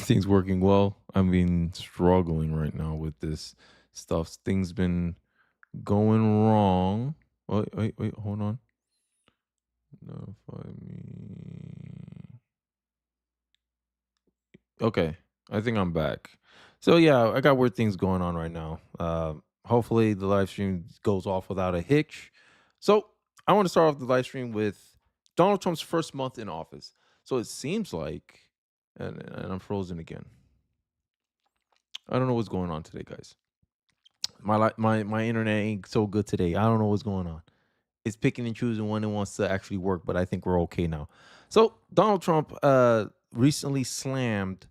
everything's working well. I've been struggling right now with this stuff. Things been going wrong. Wait, hold on. Notify me. Okay, I think I'm back. So yeah, I got weird things going on right now. Hopefully the live stream goes off without a hitch. So I want to start off the live stream with Donald Trump's first month in office. So it seems like, and I'm frozen again. I don't know what's going on today, guys. My internet ain't so good today. I don't know what's going on. It's picking and choosing when it wants to actually work, but I think we're okay now. So Donald Trump recently slammed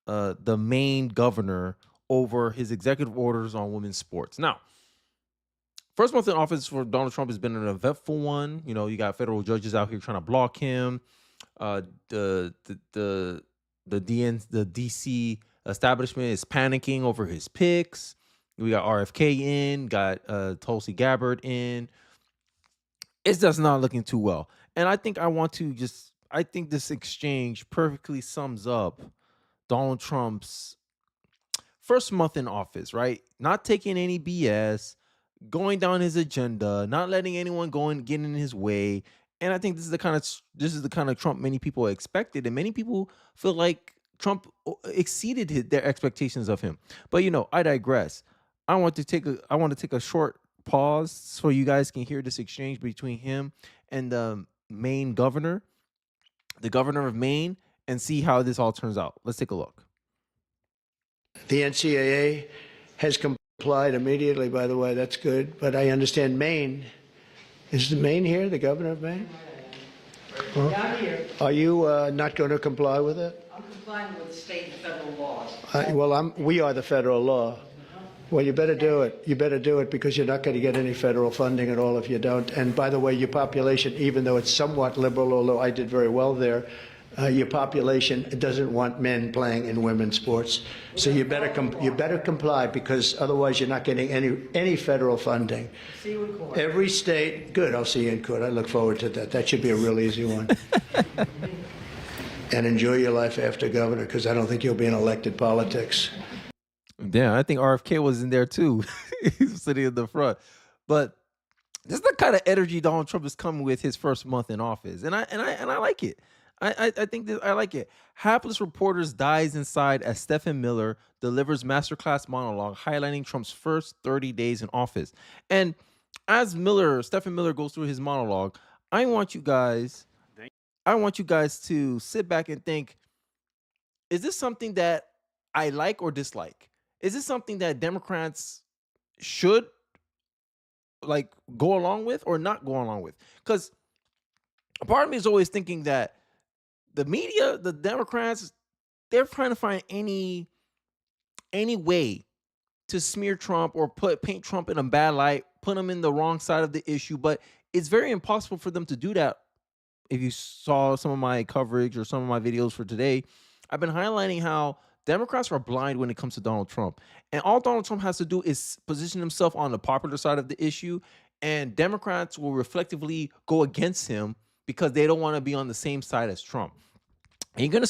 the Maine governor over his executive orders on women's sports. Now, first month in office for Donald Trump has been an eventful one. You know, you got federal judges out here trying to block him. Uh, the DC establishment is panicking over his picks. We got RFK in, got Tulsi Gabbard in. It's just not looking too well. And I think this exchange perfectly sums up Donald Trump's first month in office, right? Not taking any BS, going down his agenda, not letting anyone go and get in his way. And I think this is the kind of Trump many people expected, and many people feel like Trump exceeded their expectations of him. But I digress. I want to take a short pause so you guys can hear this exchange between him and the Maine governor, the governor of Maine, and see how this all turns out. Let's take a look. The NCAA has complied immediately, by the way. That's good. But I understand Maine. Is the Maine here, the governor of Maine? Yeah, I'm here. Are you not going to comply with it? I'm complying with state and federal laws. We are the federal law. Well, you better do it. You better do it because you're not going to get any federal funding at all if you don't. And by the way, your population, even though it's somewhat liberal, although I did very well there, your population doesn't want men playing in women's sports. So you better comply because otherwise you're not getting any federal funding. See you in court. Every state, good. I'll see you in court. I look forward to that. That should be a real easy one. And enjoy your life after governor because I don't think you'll be in elected politics. Yeah, I think RFK was in there too. He's sitting in the front. But this is the kind of energy Donald Trump is coming with his first month in office. And I like it. I think that I like it. Hapless reporters dies inside as Stephen Miller delivers masterclass monologue highlighting Trump's first 30 days in office. And as Stephen Miller goes through his monologue, I want you guys to sit back and think, is this something that I like or dislike? Is this something that Democrats should like go along with or not go along with? Because a part of me is always thinking that the media, the Democrats, they're trying to find any way to smear Trump or paint Trump in a bad light, put him in the wrong side of the issue. But it's very impossible for them to do that. If you saw some of my coverage or some of my videos for today, I've been highlighting how Democrats are blind when it comes to Donald Trump. And all Donald Trump has to do is position himself on the popular side of the issue, and Democrats will reflectively go against him because they don't want to be on the same side as Trump. And you're gonna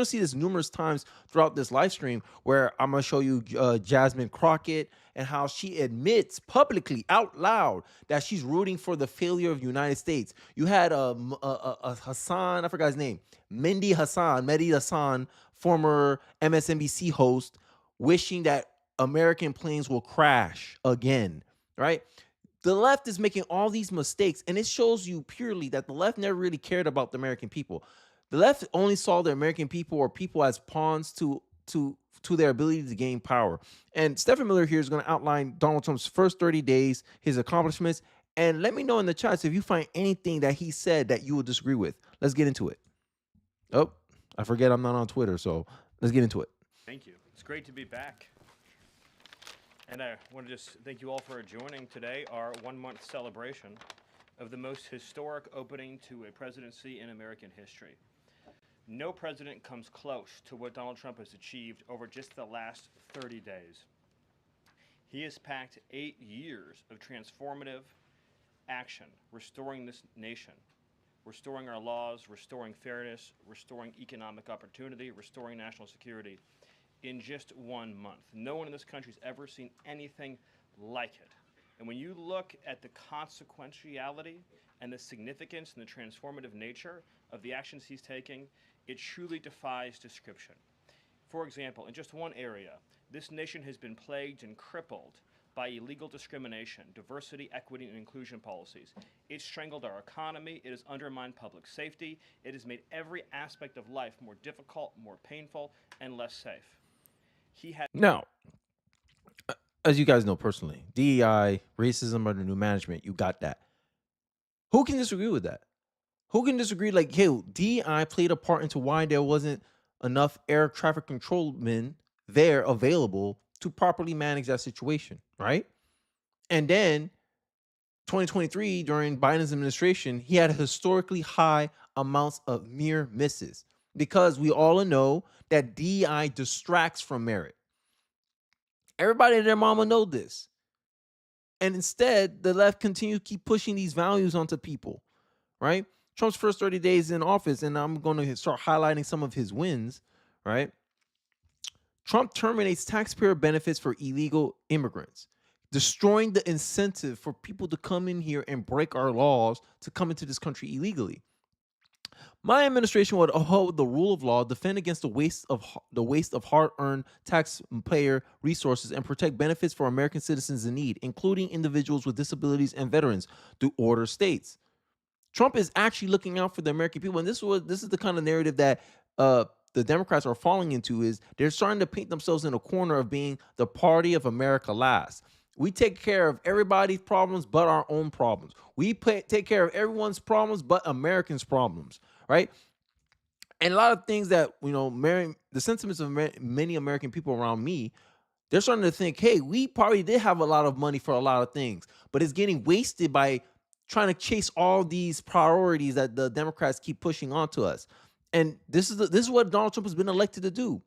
see this numerous times throughout this live stream where I'm gonna show you Jasmine Crockett and how she admits publicly out loud that she's rooting for the failure of the United States. You had Hassan, I forgot his name, Mehdi Hassan, former MSNBC host, wishing that American planes will crash again, right? The left is making all these mistakes, and it shows you purely that the left never really cared about the American people. The left only saw the American people or people as pawns to their ability to gain power. And Stephen Miller here is going to outline Donald Trump's first 30 days, his accomplishments, and let me know in the chats if you find anything that he said that you will disagree with. Let's get into it. Oh, I forget I'm not on Twitter, so let's get into it. Thank you. It's great to be back. And I want to just thank you all for joining today, our 1-month celebration of the most historic opening to a presidency in American history. No president comes close to what Donald Trump has achieved over just the last 30 days. He has packed 8 years of transformative action, restoring this nation restoring our laws, restoring fairness, restoring economic opportunity, restoring national security in just 1 month. No one in this country has ever seen anything like it. And when you look at the consequentiality and the significance and the transformative nature of the actions he's taking, it truly defies description. For example, in just one area, this nation has been plagued and crippled by illegal discrimination, diversity, equity, and inclusion policies. It's strangled our economy, it has undermined public safety, it has made every aspect of life more difficult, more painful, and less safe. He has Now, as you guys know personally, DEI, racism under new management, you got that. Who can disagree with that? Who can disagree? Like, hey, DEI played a part into why there wasn't enough air traffic controlmen there available to properly manage that situation, right? And then 2023, during Biden's administration, he had historically high amounts of near misses because we all know that DEI distracts from merit. Everybody and their mama know this. And instead, the left continue to keep pushing these values onto people, right? Trump's first 30 days in office, and I'm going to start highlighting some of his wins, right? Trump terminates taxpayer benefits for illegal immigrants, destroying the incentive for people to come in here and break our laws to come into this country illegally. My administration would uphold the rule of law, defend against the waste of hard-earned taxpayer resources, and protect benefits for American citizens in need, including individuals with disabilities and veterans, through order states. Trump is actually looking out for the American people, and this is the kind of narrative that the Democrats are falling into. Is they're starting to paint themselves in a corner of being the party of America last. We take care of everybody's problems but our own problems. We take care of everyone's problems but Americans' problems, right? And a lot of things that, the sentiments of many American people around me, they're starting to think, hey, we probably did have a lot of money for a lot of things, but it's getting wasted by trying to chase all these priorities that the Democrats keep pushing onto us. And this is what Donald Trump has been elected to do.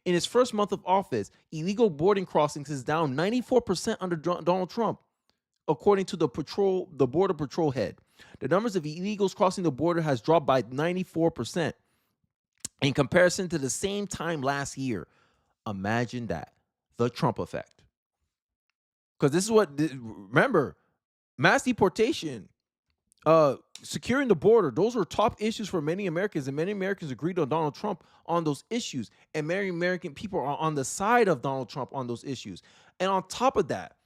In his first month of office, illegal boarding crossings is down 94% under Donald Trump, according to the Border Patrol head. The numbers of illegals crossing the border has dropped by 94% in comparison to the same time last year. Imagine that. The Trump effect. Because this is remember, mass deportation, securing the border, those were top issues for many Americans, and many Americans agreed on Donald Trump on those issues, and many American people are on the side of Donald Trump on those issues. And on top of that,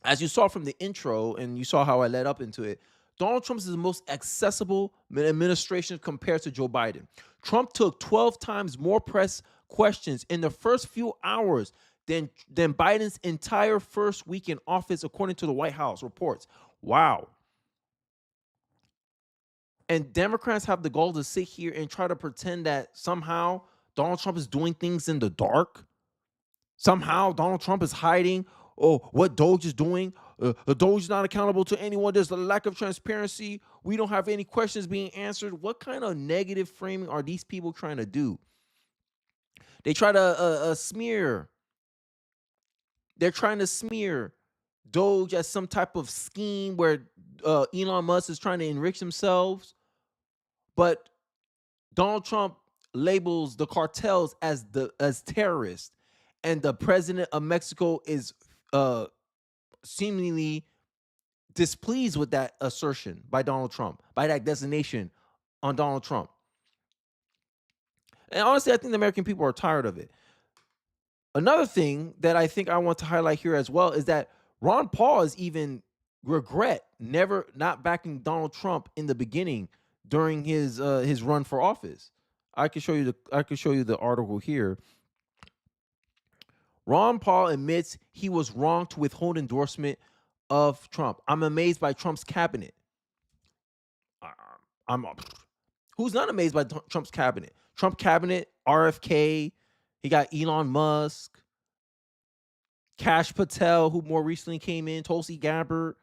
as you saw from the intro, and you saw how I led up into it, Donald Trump is the most accessible administration compared to Joe Biden. Trump took 12 times more press questions in the first few hours than Biden's entire first week in office, according to the White House reports. Wow. And Democrats have the gall to sit here and try to pretend that somehow Donald Trump is doing things in the dark. Somehow Donald Trump is hiding what Doge is doing. Doge is not accountable to anyone. There's a lack of transparency. We don't have any questions being answered. What kind of negative framing are these people trying to do? They try to smear. They're trying to smear Doge as some type of scheme where Elon Musk is trying to enrich themselves. But Donald Trump labels the cartels as terrorists, and the president of Mexico is seemingly displeased with that assertion by Donald Trump, by that designation on Donald Trump. And honestly, I think the American people are tired of it. Another thing that I think I want to highlight here as well is that Ron Paul is even regret never not backing Donald Trump in the beginning during his run for office. I can show you the article here. Ron Paul admits he was wrong to withhold endorsement of Trump. I'm amazed by Trump's cabinet. Who's not amazed by Trump's cabinet? Trump cabinet, RFK. He got Elon Musk, Kash Patel, who more recently came in, Tulsi Gabbard.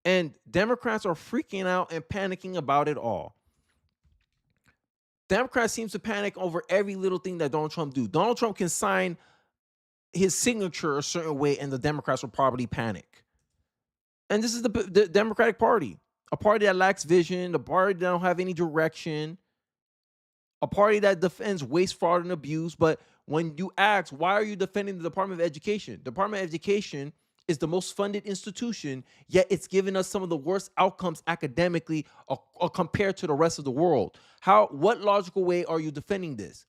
And Democrats are freaking out and panicking about it all. Democrats seem to panic over every little thing that Donald Trump do. Donald Trump can sign his signature a certain way, and the Democrats will probably panic. And this is the Democratic Party. a party that lacks vision, a party that don't have any direction, a party that defends waste, fraud, and abuse. But when you ask, why are you defending the Department of Education? The Department of Education is the most funded institution, yet it's given us some of the worst outcomes academically compared to the rest of the world. What logical way are you defending this?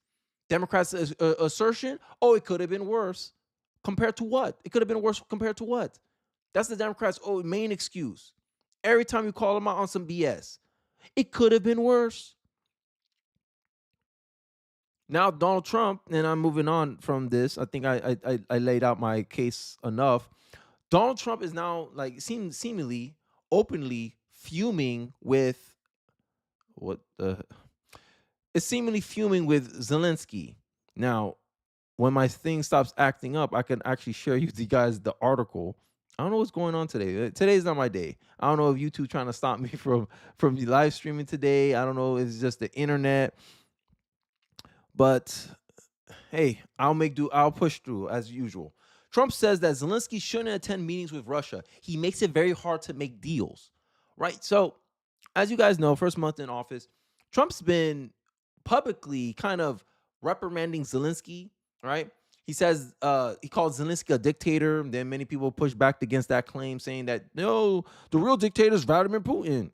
Democrats' assertion, oh, it could have been worse. Compared to what? It could have been worse compared to what? That's the Democrats' main excuse. Every time you call them out on some BS, it could have been worse. Now Donald Trump, and I'm moving on from this. I think I laid out my case enough. Donald Trump is now like seemingly openly fuming with what the is seemingly fuming with Zelensky. Now, when my thing stops acting up, I can actually share you guys the article. I don't know what's going on today. Today's not my day. I don't know if YouTube trying to stop me from the live streaming today. I don't know if it's just the internet. But hey, I'll push through as usual. Trump says that Zelensky shouldn't attend meetings with Russia. He makes it very hard to make deals, right? So, as you guys know, first month in office, Trump's been publicly kind of reprimanding Zelensky, right? He says he called Zelensky a dictator. Then many people pushed back against that claim, saying that no, the real dictator is Vladimir Putin.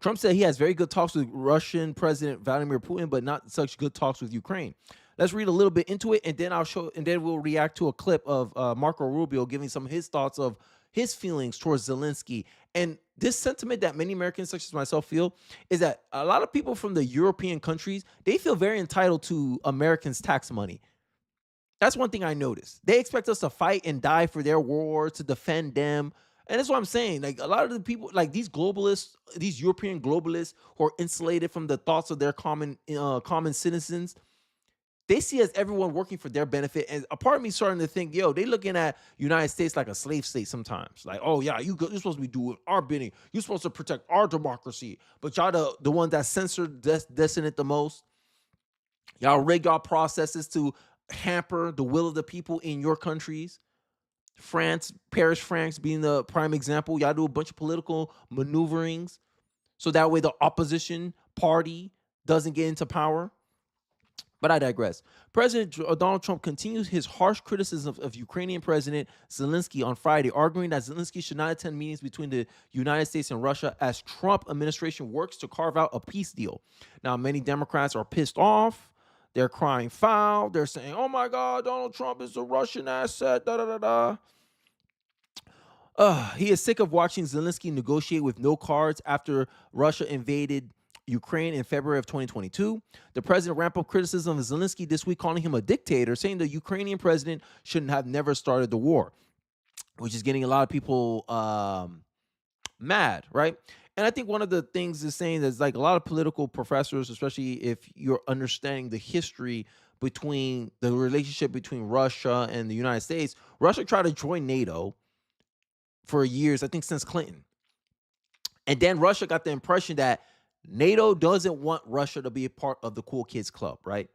Trump said he has very good talks with Russian President Vladimir Putin, but not such good talks with Ukraine. Let's read a little bit into it, and then we'll react to a clip of Marco Rubio giving some of his thoughts of his feelings towards Zelensky. And this sentiment that many Americans, such as myself, feel is that a lot of people from the European countries, they feel very entitled to Americans' tax money. That's one thing I noticed. They expect us to fight and die for their war, to defend them. And that's what I'm saying. Like a lot of the people, like these globalists, these European globalists who are insulated from the thoughts of their common citizens, they see as everyone working for their benefit. And a part of me starting to think, yo, they looking at United States like a slave state sometimes. Like, oh yeah, you're supposed to be doing our bidding. You're supposed to protect our democracy. But y'all the one that censored, dissing it the most. Y'all rig y'all processes to hamper the will of the people in your countries. France, Paris, France being the prime example. Y'all do a bunch of political maneuverings so that way the opposition party doesn't get into power. But I digress. President Donald Trump continues his harsh criticism of Ukrainian President Zelensky on Friday, arguing that Zelensky should not attend meetings between the United States and Russia as Trump administration works to carve out a peace deal. Now, many Democrats are pissed off. They're crying foul. They're saying, oh my God, Donald Trump is a Russian asset, He is sick of watching Zelensky negotiate with no cards after Russia invaded Ukraine in February of 2022. The president ramped up criticism of Zelensky this week, calling him a dictator, saying the Ukrainian president shouldn't have never started the war, which is getting a lot of people mad, right? And I think one of the things is saying that like a lot of political professors, especially if you're understanding the history between the relationship between Russia and the United States, Russia tried to join NATO for years, I think since Clinton. And then Russia got the impression that NATO doesn't want Russia to be a part of the cool kids club, right?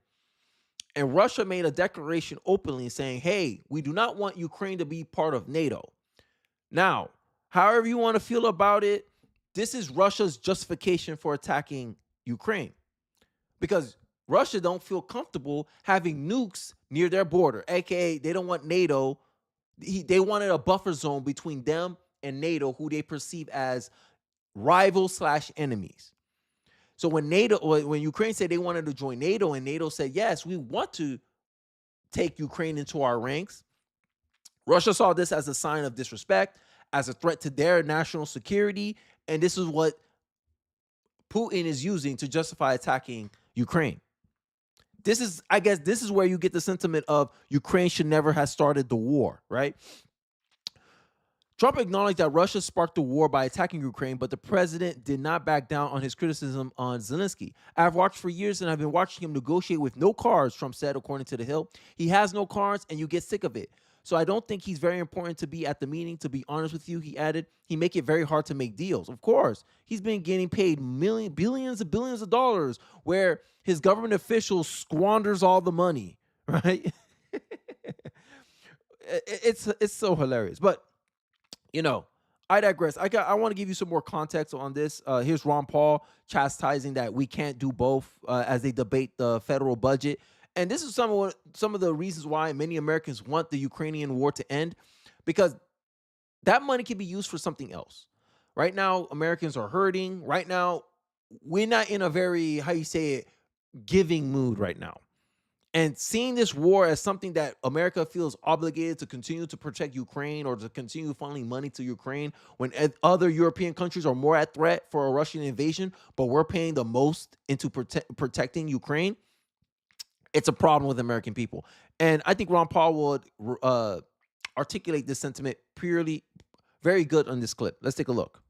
And Russia made a declaration openly saying, hey, we do not want Ukraine to be part of NATO. Now, however you want to feel about it, this is Russia's justification for attacking Ukraine. Because Russia don't feel comfortable having nukes near their border, aka they don't want NATO. They wanted a buffer zone between them and NATO, who they perceive as rivals/enemies. So when Ukraine said they wanted to join NATO and NATO said, yes, we want to take Ukraine into our ranks, Russia saw this as a sign of disrespect, as a threat to their national security. And this is what Putin is using to justify attacking Ukraine. I guess this is where you get the sentiment of Ukraine should never have started the war, right? Trump acknowledged that Russia sparked the war by attacking Ukraine, but the president did not back down on his criticism on Zelensky. I've watched for years and I've been watching him negotiate with no cards, Trump said, according to The Hill. He has no cards and you get sick of it. So I don't think he's very important to be at the meeting, to be honest with you, he added. He make it very hard to make deals. Of course, he's been getting paid billions of dollars where his government officials squanders all the money, right? It's so hilarious. But, you know, I digress. I want to give you some more context on this. Here's Ron Paul chastising that we can't do both as they debate the federal budget. And this is some of the reasons why many Americans want the Ukrainian war to end, because that money can be used for something else. Right now, Americans are hurting. Right now, we're not in a very, how you say it, giving mood right now. And seeing this war as something that America feels obligated to continue to protect Ukraine or to continue funneling money to Ukraine when other European countries are more at threat for a Russian invasion, but we're paying the most into protecting Ukraine, it's a problem with American people. And I think Ron Paul would articulate this sentiment purely very good on this clip. Let's take a look.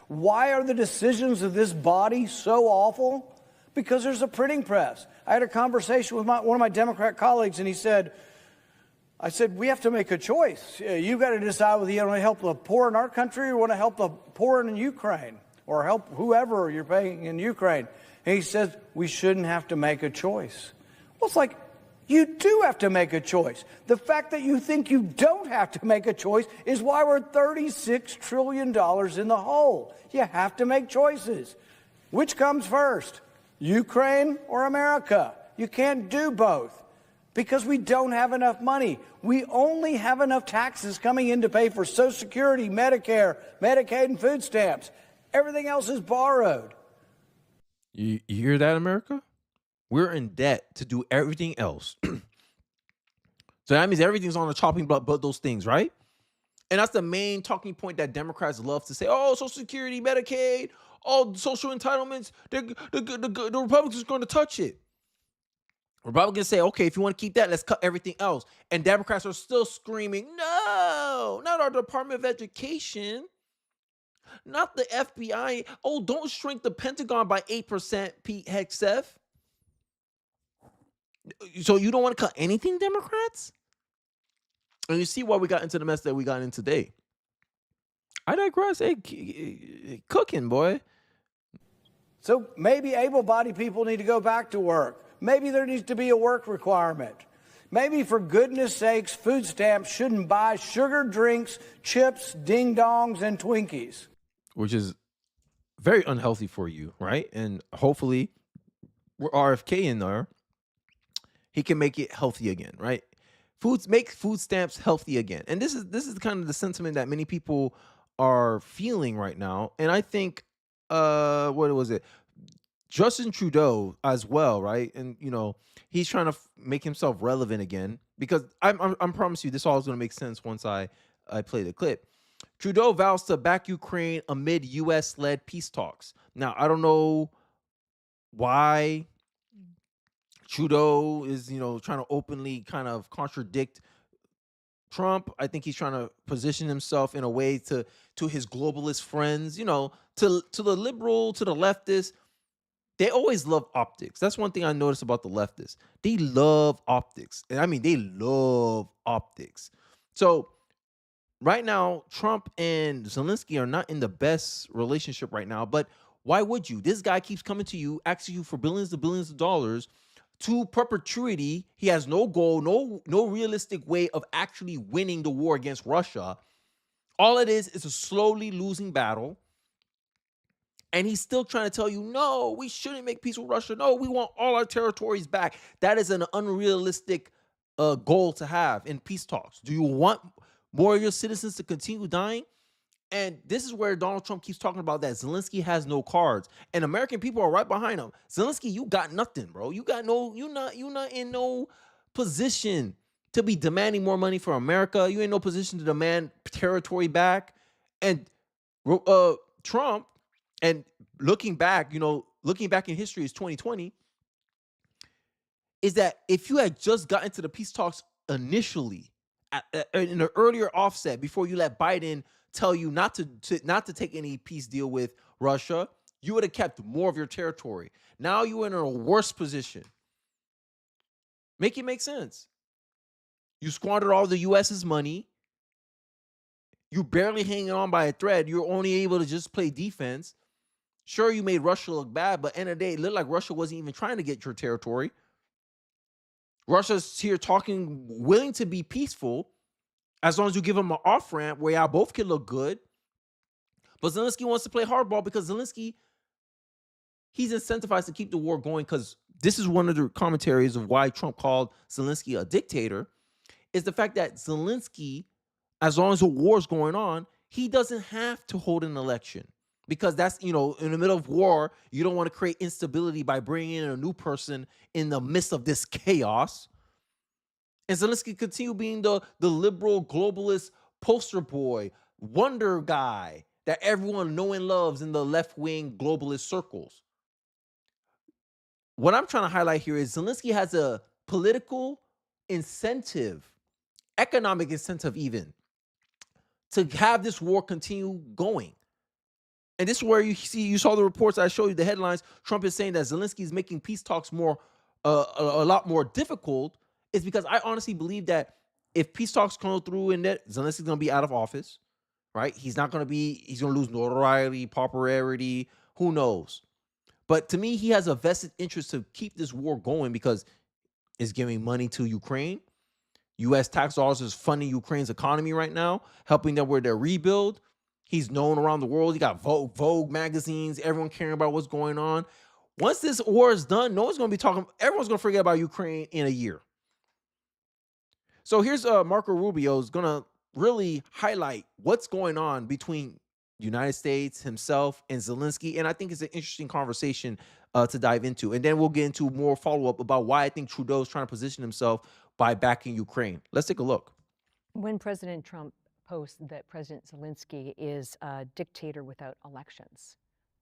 Why are the decisions of this body so awful? Because there's a printing press. I had a conversation with one of my Democrat colleagues, and I said, we have to make a choice. You've got to decide whether you want to help the poor in our country or want to help the poor in Ukraine or help whoever you're paying in Ukraine. And he says, we shouldn't have to make a choice. Well, it's like, you do have to make a choice. The fact that you think you don't have to make a choice is why we're $36 trillion in the hole. You have to make choices. Which comes first, Ukraine or America? You can't do both because we don't have enough money. We only have enough taxes coming in to pay for Social Security, Medicare, Medicaid, and food stamps. Everything else is borrowed. You hear that, America? We're in debt to do everything else. So that means everything's on the chopping block but those things, right? And that's the main talking point that Democrats love to say. Oh, Social Security, Medicaid, all social entitlements, the Republicans are going to touch it. Republicans say, okay, if you want to keep that, let's cut everything else. And Democrats are still screaming, no, not our Department of Education, not the FBI. Oh, don't shrink the Pentagon by 8%, Pete Hegseth. So you don't want to cut anything, Democrats? And you see why we got into the mess that we got in today. I digress. Hey, cooking, boy. So maybe able-bodied people need to go back to work. Maybe there needs to be a work requirement. Maybe, for goodness sakes, food stamps shouldn't buy sugar drinks, chips, ding-dongs, and Twinkies. Which is very unhealthy for you, right? And hopefully, we're RFK in there. He can make it healthy again, right? Make food stamps healthy again. And this is kind of the sentiment that many people are feeling right now. And I think, what was it? Justin Trudeau as well, right? And he's trying to make himself relevant again, because I promise you this all is going to make sense once I play the clip. Trudeau vows to back Ukraine amid U.S.-led peace talks. Now, I don't know why Trudeau is, trying to openly kind of contradict Trump. I think he's trying to position himself in a way to his globalist friends, to the liberal, to the leftist. They always love optics. That's one thing I noticed about the leftists. They love optics. And I mean, they love optics. So right now, Trump and Zelensky are not in the best relationship right now. But why would you? This guy keeps coming to you, asking you for billions of dollars to perpetuity. He has no goal, no realistic way of actually winning the war against Russia. All it is a slowly losing battle. And he's still trying to tell you, no, we shouldn't make peace with Russia. No, we want all our territories back. That is an unrealistic goal to have in peace talks. Do you want more of your citizens to continue dying? And this is where Donald Trump keeps talking about that Zelensky has no cards, and American people are right behind him. Zelensky, you got nothing, bro. You're not in no position to be demanding more money for America. You ain't no position to demand territory back. And Trump, and looking back in history is 2020, is that if you had just gotten to the peace talks initially in an earlier offset before you let Biden tell you not to take any peace deal with Russia, you would have kept more of your territory. Now you're in a worse position. Make it make sense. You squandered all the U.S.'s money. You barely hanging on by a thread. You're only able to just play defense. Sure, you made Russia look bad, but at the end of the day, it looked like Russia wasn't even trying to get your territory. Russia's here talking, willing to be peaceful, as long as you give him an off ramp where y'all both can look good. But Zelensky wants to play hardball because Zelensky, he's incentivized to keep the war going, because this is one of the commentaries of why Trump called Zelensky a dictator, is the fact that Zelensky, as long as the war is going on, he doesn't have to hold an election, because that's, in the middle of war, you don't want to create instability by bringing in a new person in the midst of this chaos. And Zelensky continue being the liberal globalist poster boy, wonder guy that everyone knows and loves in the left wing globalist circles. What I'm trying to highlight here is Zelensky has a political incentive, economic incentive even, to have this war continue going. And this is where you saw the reports I showed you, the headlines. Trump is saying that Zelensky is making peace talks a lot more difficult. Is because I honestly believe that if peace talks come through and that Zelensky's going to be out of office, right? He's going to lose notoriety, popularity, who knows? But to me, he has a vested interest to keep this war going because it's giving money to Ukraine. U.S. tax dollars is funding Ukraine's economy right now, helping them with their rebuild. He's known around the world. He got Vogue magazines, everyone caring about what's going on. Once this war is done, no one's going to be talking. Everyone's going to forget about Ukraine in a year. So here's Marco Rubio is going to really highlight what's going on between the United States, himself, and Zelensky. And I think it's an interesting conversation to dive into. And then we'll get into more follow-up about why I think Trudeau is trying to position himself by backing Ukraine. Let's take a look. When President Trump posts that President Zelensky is a dictator without elections,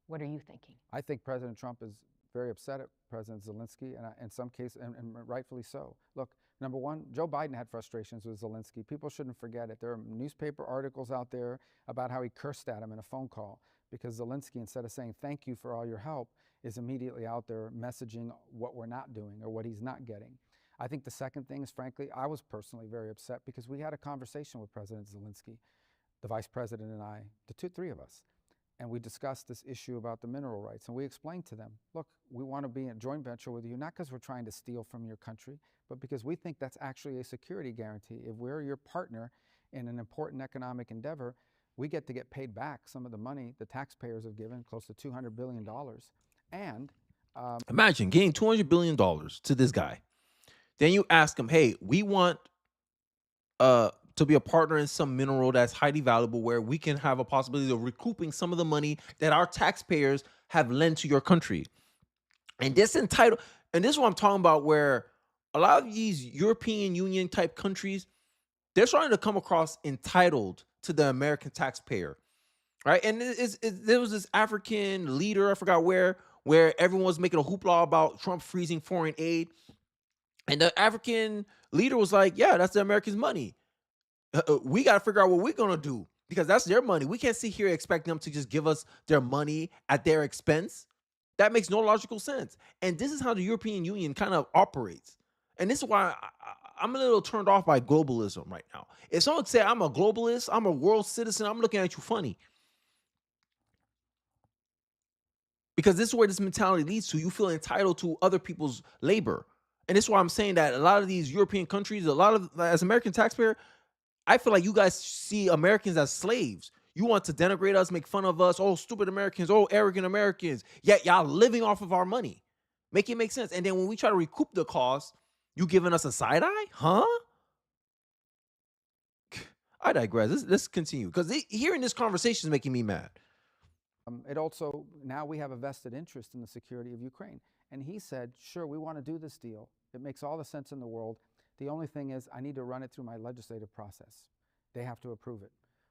what are you thinking? I think President Trump is very upset at President Zelensky, and in some cases, and rightfully so. Look, number one, Joe Biden had frustrations with Zelensky. People shouldn't forget it. There are newspaper articles out there about how he cursed at him in a phone call because Zelensky, instead of saying thank you for all your help, is immediately out there messaging what we're not doing or what he's not getting. I think the second thing is, frankly, I was personally very upset because we had a conversation with President Zelensky, the Vice President and I, three of us. And we discussed this issue about the mineral rights. And we explained to them, look, we want to be in a joint venture with you, not because we're trying to steal from your country, but because we think that's actually a security guarantee. If we're your partner in an important economic endeavor, we get to get paid back some of the money the taxpayers have given, close to $200 billion. And imagine getting $200 billion to this guy. Then you ask him, hey, we want to be a partner in some mineral that's highly valuable where we can have a possibility of recouping some of the money that our taxpayers have lent to your country. And this is what I'm talking about, where a lot of these European Union type countries, they're starting to come across entitled to the American taxpayer, right? And there was this African leader, I forgot where everyone was making a hoopla about Trump freezing foreign aid. And the African leader was like, yeah, that's the Americans' money. We got to figure out what we're going to do because that's their money. We can't sit here expecting them to just give us their money at their expense. That makes no logical sense. And this is how the European Union kind of operates. And this is why I'm a little turned off by globalism right now. If someone say I'm a globalist, I'm a world citizen, I'm looking at you funny. Because this is where this mentality leads to. You feel entitled to other people's labor. And this is why I'm saying that a lot of these European countries, as American taxpayer, I feel like you guys see Americans as slaves. You want to denigrate us, make fun of us. Oh, stupid Americans. Oh, arrogant Americans. Yet y'all living off of our money. Make it make sense. And then when we try to recoup the cost, you giving us a side eye? Huh? I digress. Let's continue. Because hearing this conversation is making me mad. It also, now we have a vested interest in the security of Ukraine. And he said, sure, we want to do this deal. It makes all the sense in the world. The only thing is I need to run it through my legislative process. They have to approve it.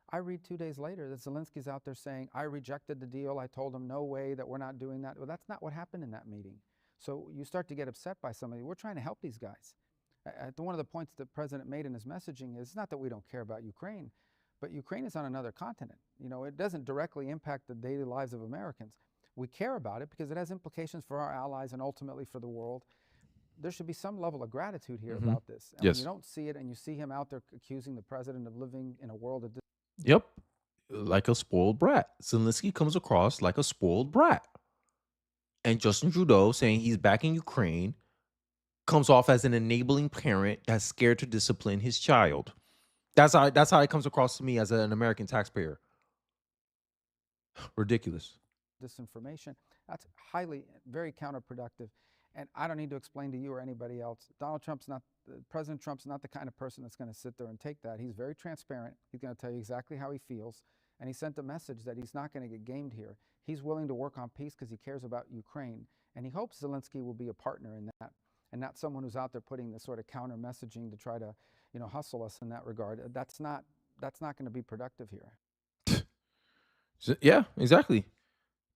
I read 2 days later that Zelensky's out there saying, I rejected the deal. I told him, no way, that we're not doing that. Well, that's not what happened in that meeting. So you start to get upset by somebody. We're trying to help these guys. One of the points the president made in his messaging is not that we don't care about Ukraine, but Ukraine is on another continent. It doesn't directly impact the daily lives of Americans. We care about it because it has implications for our allies and ultimately for the world. There should be some level of gratitude here about this. And yes. When you don't see it and you see him out there accusing the president of living in a world of... Yep. Like a spoiled brat. Zelensky comes across like a spoiled brat. And Justin Trudeau saying he's backing Ukraine comes off as an enabling parent that's scared to discipline his child. That's how it comes across to me as an American taxpayer. Ridiculous. disinformation. That's very counterproductive. And I don't need to explain to you or anybody else. President Trump's not the kind of person that's going to sit there and take that. He's very transparent. He's going to tell you exactly how he feels. And he sent a message that he's not going to get gamed here. He's willing to work on peace because he cares about Ukraine. And he hopes Zelensky will be a partner in that and not someone who's out there putting this sort of counter messaging to try to, hustle us in that regard. That's not going to be productive here. Yeah, exactly.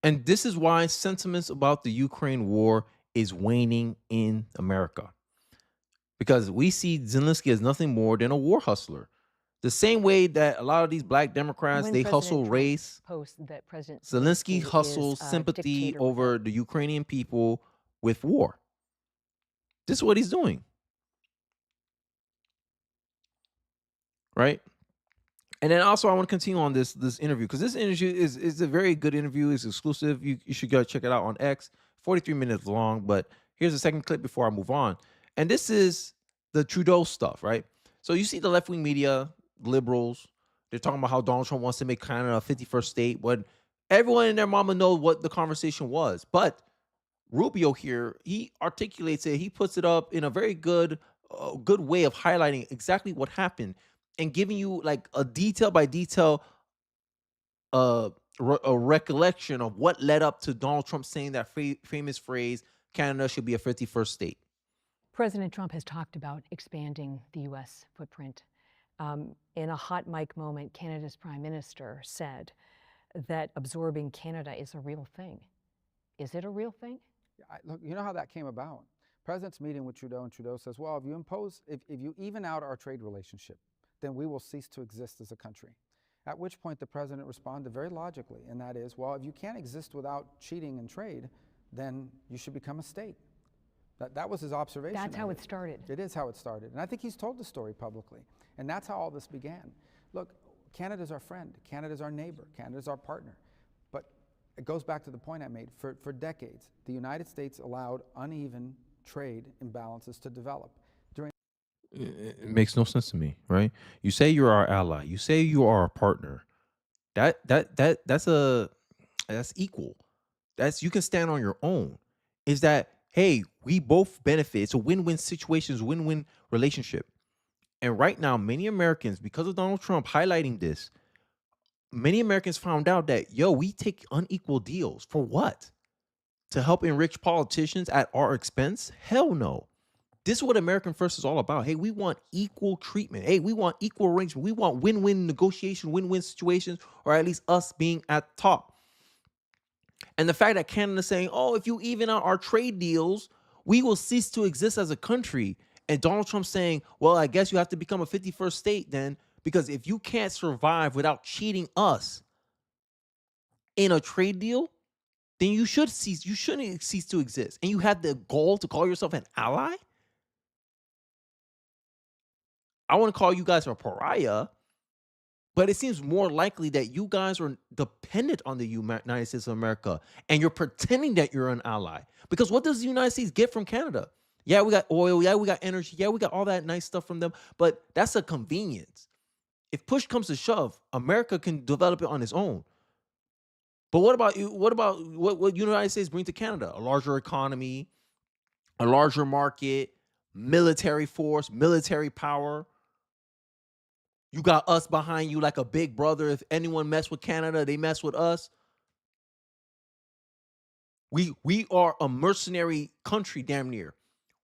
And this is why sentiments about the Ukraine war is waning in America. Because we see Zelensky as nothing more than a war hustler. The same way that a lot of these black Democrats, When they President hustle Trump race, posts that President Zelensky is hustles a sympathy dictator over the Ukrainian people with war. This is what he's doing. Right? And then also I want to continue on this interview because this interview is a very good interview. It's exclusive. You should go check it out on X. 43 minutes long, but here's the second clip before I move on. And this is the Trudeau stuff, right? So you see the left-wing media, liberals, they're talking about how Donald Trump wants to make Canada a 51st state when everyone and their mama know what the conversation was. But Rubio here, he articulates it. He puts it up in a very good way of highlighting exactly what happened and giving you like a detail by detail a recollection of what led up to Donald Trump saying that famous phrase, Canada should be a 51st state. President Trump has talked about expanding the U.S. footprint. In a hot mic moment, Canada's prime minister said that absorbing Canada is a real thing. Is it a real thing? Look, you know how that came about? President's meeting with Trudeau, and Trudeau says, well, if you even out our trade relationship, then we will cease to exist as a country. At which point the president responded very logically, and that is, well, if you can't exist without cheating in trade, then you should become a state. That was his observation. That's how it started. It is how it started. And I think he's told the story publicly. And that's how all this began. Look, Canada's our friend. Canada's our neighbor. Canada's our partner. But it goes back to the point I made. For decades, the United States allowed uneven trade imbalances to develop. It makes no sense to me, right? You say you're our ally. You say you are our partner. That's equal. You can stand on your own. Is that, hey, we both benefit. It's a win-win situation, it's a win-win relationship. And right now, many Americans, because of Donald Trump highlighting this, many Americans found out that, we take unequal deals. For what? To help enrich politicians at our expense? Hell no. This is what American First is all about. Hey, we want equal treatment. Hey, we want equal arrangement. We want win-win negotiation, win-win situations, or at least us being at top. And the fact that Canada's saying, if you even out our trade deals, we will cease to exist as a country. And Donald Trump saying, well, I guess you have to become a 51st state then, because if you can't survive without cheating us in a trade deal, then you shouldn't cease to exist. And you have the goal to call yourself an ally? I want to call you guys a pariah, but it seems more likely that you guys are dependent on the United States of America and you're pretending that you're an ally. Because what does the United States get from Canada? Yeah, we got oil. Yeah, we got energy. Yeah, we got all that nice stuff from them, but that's a convenience. If push comes to shove, America can develop it on its own. But what about what United States bring to Canada? A larger economy, a larger market, military force, military power. You got us behind you like a big brother. If anyone mess with Canada, they mess with us. We are a mercenary country, damn near.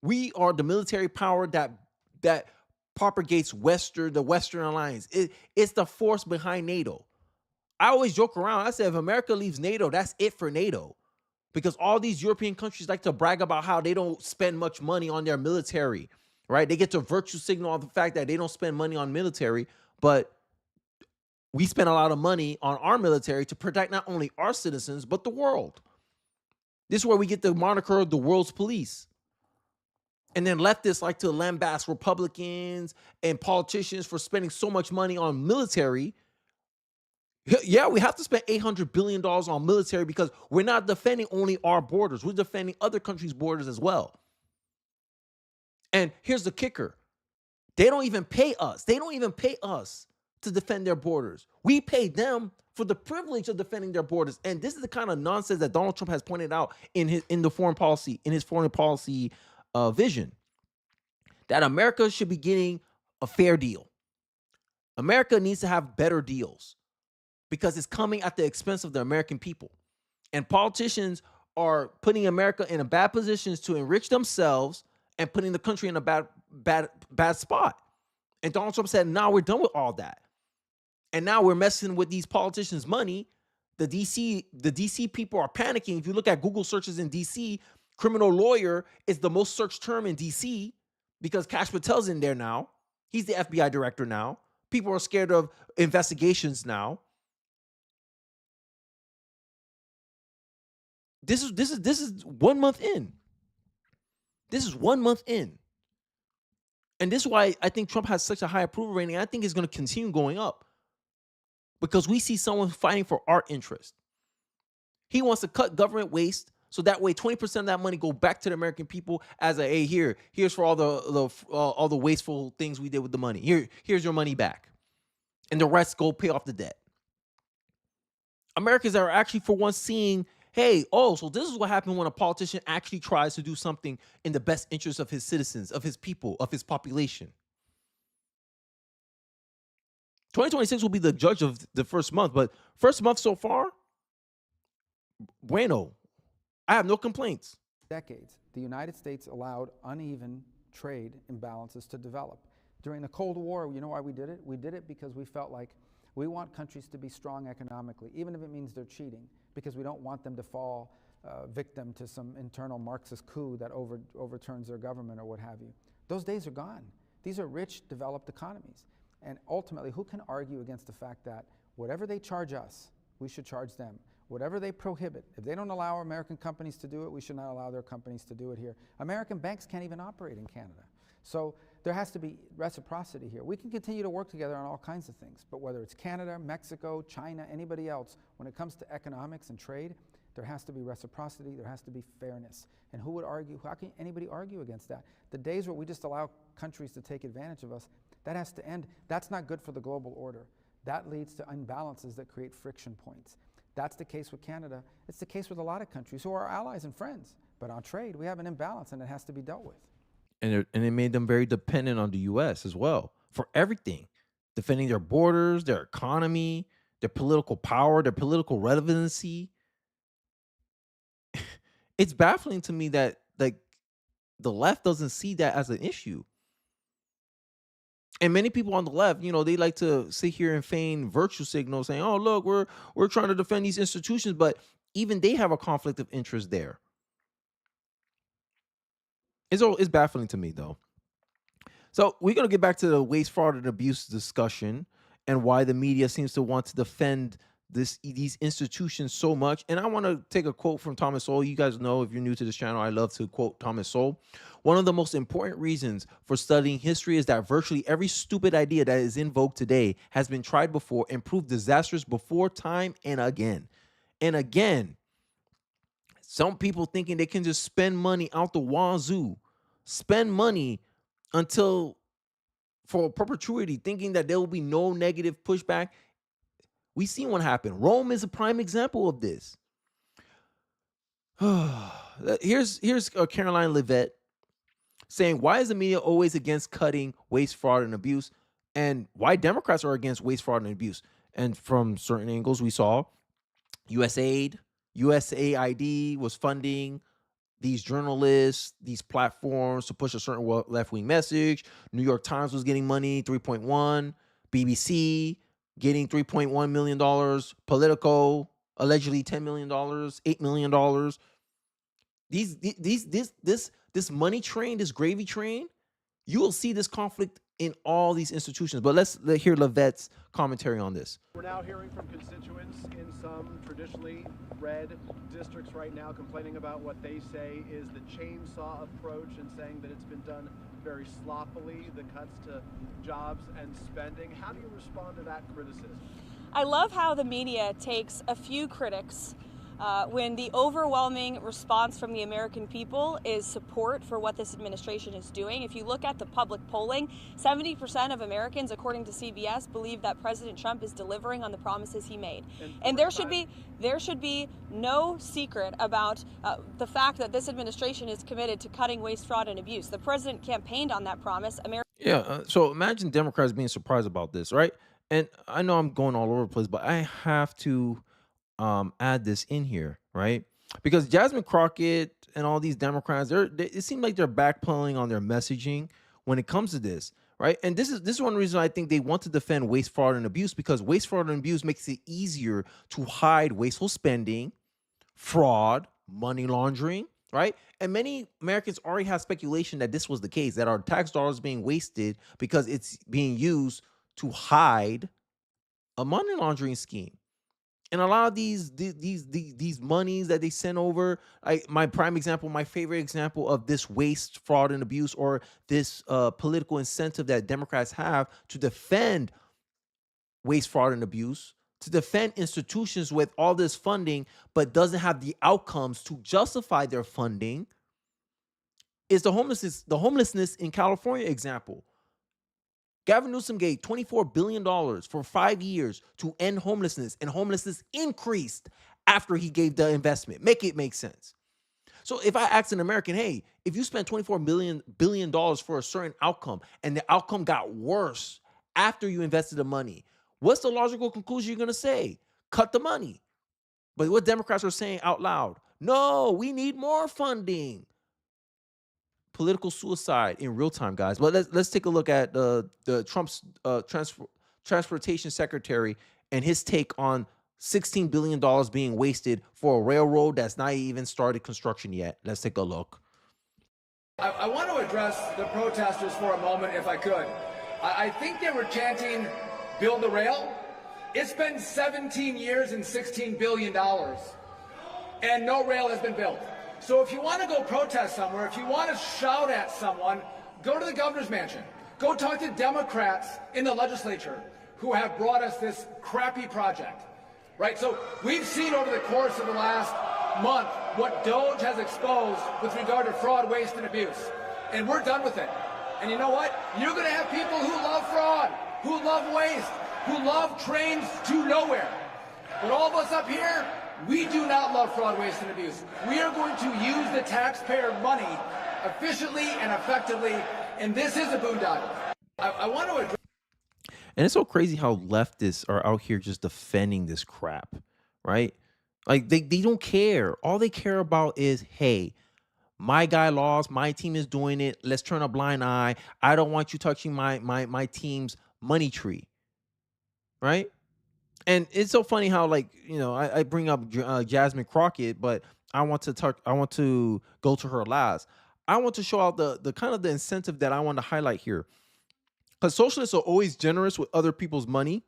We are the military power that propagates the Western Alliance. It's the force behind NATO. I always joke around. I said, if America leaves NATO, that's it for NATO. Because all these European countries like to brag about how they don't spend much money on their military, right? They get to virtue signal on the fact that they don't spend money on military, but we spend a lot of money on our military to protect not only our citizens, but the world. This is where we get the moniker of the world's police. And then leftists like to lambast Republicans and politicians for spending so much money on military. Yeah, we have to spend $800 billion on military because we're not defending only our borders. We're defending other countries' borders as well. And here's the kicker. They don't even pay us. They don't even pay us to defend their borders. We pay them for the privilege of defending their borders. And this is the kind of nonsense that Donald Trump has pointed out in his foreign policy vision, that America should be getting a fair deal. America needs to have better deals because it's coming at the expense of the American people. And politicians are putting America in a bad positions to enrich themselves and putting the country in a bad spot. And Donald Trump said, "Now we're done with all that. And now we're messing with these politicians' money." The DC people are panicking. If you look at Google searches in DC, criminal lawyer is the most searched term in DC because Kash Patel's in there now. He's the FBI director now. People are scared of investigations now. This is 1 month in. This is 1 month in. And this is why I think Trump has such a high approval rating. I think it's going to continue going up because we see someone fighting for our interest. He wants to cut government waste so that way 20% of that money go back to the American people as a, hey, here's for all the wasteful things we did with the money. Here's your money back. And the rest go pay off the debt. Americans are actually for once seeing, hey, so this is what happens when a politician actually tries to do something in the best interest of his citizens, of his people, of his population. 2026 will be the judge of the first month, but first month so far, bueno. I have no complaints. Decades, the United States allowed uneven trade imbalances to develop. During the Cold War, you know why we did it? We did it because we felt like we want countries to be strong economically, even if it means they're cheating, because we don't want them to fall victim to some internal Marxist coup that overturns their government or what have you. Those days are gone. These are rich, developed economies. And ultimately, who can argue against the fact that whatever they charge us, we should charge them? Whatever they prohibit, if they don't allow American companies to do it, we should not allow their companies to do it here. American banks can't even operate in Canada. So there has to be reciprocity here. We can continue to work together on all kinds of things, but whether it's Canada, Mexico, China, anybody else, when it comes to economics and trade, there has to be reciprocity, there has to be fairness. And who would argue, how can anybody argue against that? The days where we just allow countries to take advantage of us, that has to end. That's not good for the global order. That leads to imbalances that create friction points. That's the case with Canada. It's the case with a lot of countries who are our allies and friends. But on trade, we have an imbalance and it has to be dealt with. And it made them very dependent on the U.S. as well for everything, defending their borders, their economy, their political power, their political relevancy. It's baffling to me that the left doesn't see that as an issue. And many people on the left, they like to sit here and feign virtue signals saying, "Oh, look, we're trying to defend these institutions," but even they have a conflict of interest there. It's baffling to me, though. So we're going to get back to the waste, fraud, and abuse discussion and why the media seems to want to defend these institutions so much. And I want to take a quote from Thomas Sowell. You guys know, if you're new to this channel, I love to quote Thomas Sowell. One of the most important reasons for studying history is that virtually every stupid idea that is in vogue today has been tried before and proved disastrous before, time and again. And again, some people thinking they can just spend money out the wazoo, spend money for perpetuity, thinking that there will be no negative pushback. We've seen what happened. Rome is a prime example of this. Here's Caroline Levitt saying, why is the media always against cutting waste, fraud, and abuse? And why Democrats are against waste, fraud, and abuse? And from certain angles, we saw USAID was funding these journalists, these platforms to push a certain left-wing message. New York Times was getting money, 3.1. BBC getting $3.1 million. Politico, allegedly $10 million, $8 million. This money train, this gravy train, you will see this conflict in all these institutions. But let's hear Levett's commentary on this. We're now hearing from constituents in some traditionally red districts right now complaining about what they say is the chainsaw approach and saying that it's been done very sloppily, the cuts to jobs and spending. How do you respond to that criticism? I love how the media takes a few critics when the overwhelming response from the American people is support for what this administration is doing. If you look at the public polling, 70% of Americans, according to CBS, believe that President Trump is delivering on the promises he made. And there should be no secret about the fact that this administration is committed to cutting waste, fraud, and abuse. The president campaigned on that promise. Yeah. So imagine Democrats being surprised about this, right? And I know I'm going all over the place, but I have to add this in here, right? Because Jasmine Crockett and all these Democrats, it seems like they're backpedaling on their messaging when it comes to this, right? And this is one reason I think they want to defend waste, fraud, and abuse, because waste, fraud, and abuse makes it easier to hide wasteful spending, fraud, money laundering, right? And many Americans already have speculation that this was the case, that our tax dollars being wasted because it's being used to hide a money laundering scheme. And a lot of these monies that they send over, my prime example, my favorite example of this waste, fraud, and abuse, or this political incentive that Democrats have to defend waste, fraud, and abuse, to defend institutions with all this funding, but doesn't have the outcomes to justify their funding, is the homelessness in California example. Gavin Newsom gave $24 billion for 5 years to end homelessness, and homelessness increased after he gave the investment. Make it make sense. So if I ask an American, hey, if you spent $24 billion for a certain outcome and the outcome got worse after you invested the money, what's the logical conclusion you're going to say? Cut the money. But what Democrats are saying out loud, no, we need more funding. Political suicide in real time, guys. But let's take a look at the Trump's transportation secretary and his take on $16 billion being wasted for a railroad that's not even started construction yet. Let's take a look. I want to address the protesters for a moment, if I could. I think they were chanting, build the rail. It's been 17 years and $16 billion, and no rail has been built. So if you want to go protest somewhere, if you want to shout at someone, go to the governor's mansion. Go talk to Democrats in the legislature who have brought us this crappy project, right? So we've seen over the course of the last month what DOGE has exposed with regard to fraud, waste, and abuse. And we're done with it. And you know what? You're going to have people who love fraud, who love waste, who love trains to nowhere. But all of us up here, we do not love fraud, waste, and abuse. We are going to use the taxpayer money efficiently and effectively, and this is a boondoggle. I want to address. And it's so crazy how leftists are out here just defending this crap, right? Like they don't care. All they care about is, hey, my guy lost, my team is doing it. Let's turn a blind eye. I don't want you touching my team's money tree, right? And it's so funny how, like, I bring up Jasmine Crockett, but I want to go to her last. I want to show out the kind of the incentive that I want to highlight here, because socialists are always generous with other people's money.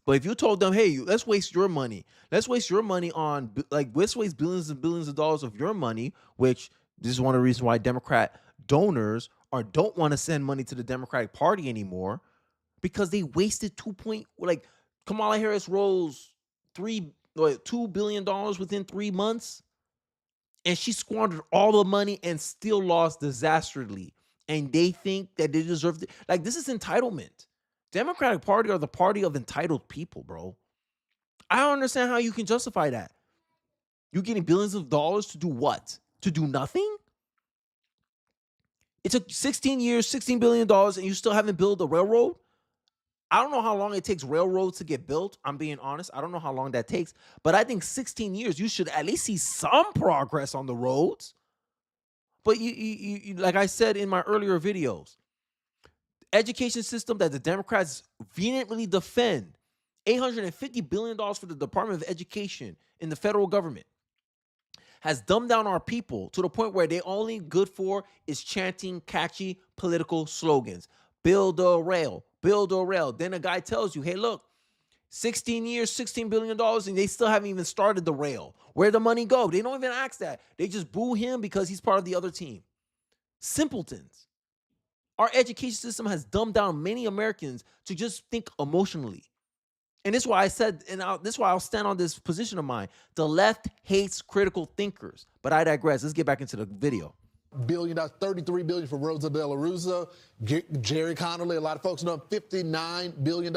But if you told them, hey, let's waste your money on, like, let's waste billions and billions of dollars of your money, which this is one of the reasons why Democrat donors don't want to send money to the Democratic Party anymore, because they wasted Kamala Harris rose $2 billion within 3 months, and she squandered all the money and still lost disastrously. And they think that they deserve it. Like, this is entitlement. Democratic Party are the party of entitled people, bro. I don't understand how you can justify that. You're getting billions of dollars to do what? To do nothing? It took 16 years, $16 billion, and you still haven't built a railroad? I don't know how long it takes railroads to get built. I'm being honest. I don't know how long that takes. But I think 16 years, you should at least see some progress on the roads. But you like I said in my earlier videos, education system that the Democrats vehemently defend, $850 billion for the Department of Education in the federal government, has dumbed down our people to the point where they only good for is chanting catchy political slogans. Build a rail. Build a rail. Then a guy tells you, hey, look, 16 years, $16 billion, and they still haven't even started the rail. Where'd the money go? They don't even ask that. They just boo him because he's part of the other team. Simpletons. Our education system has dumbed down many Americans to just think emotionally. And this is why I said, and this is why I'll stand on this position of mine. The left hates critical thinkers. But I digress. Let's get back into the video. $1 billion, $33 billion for Rosa DeLaRusso, Jerry Connolly, a lot of folks know him, $59 billion.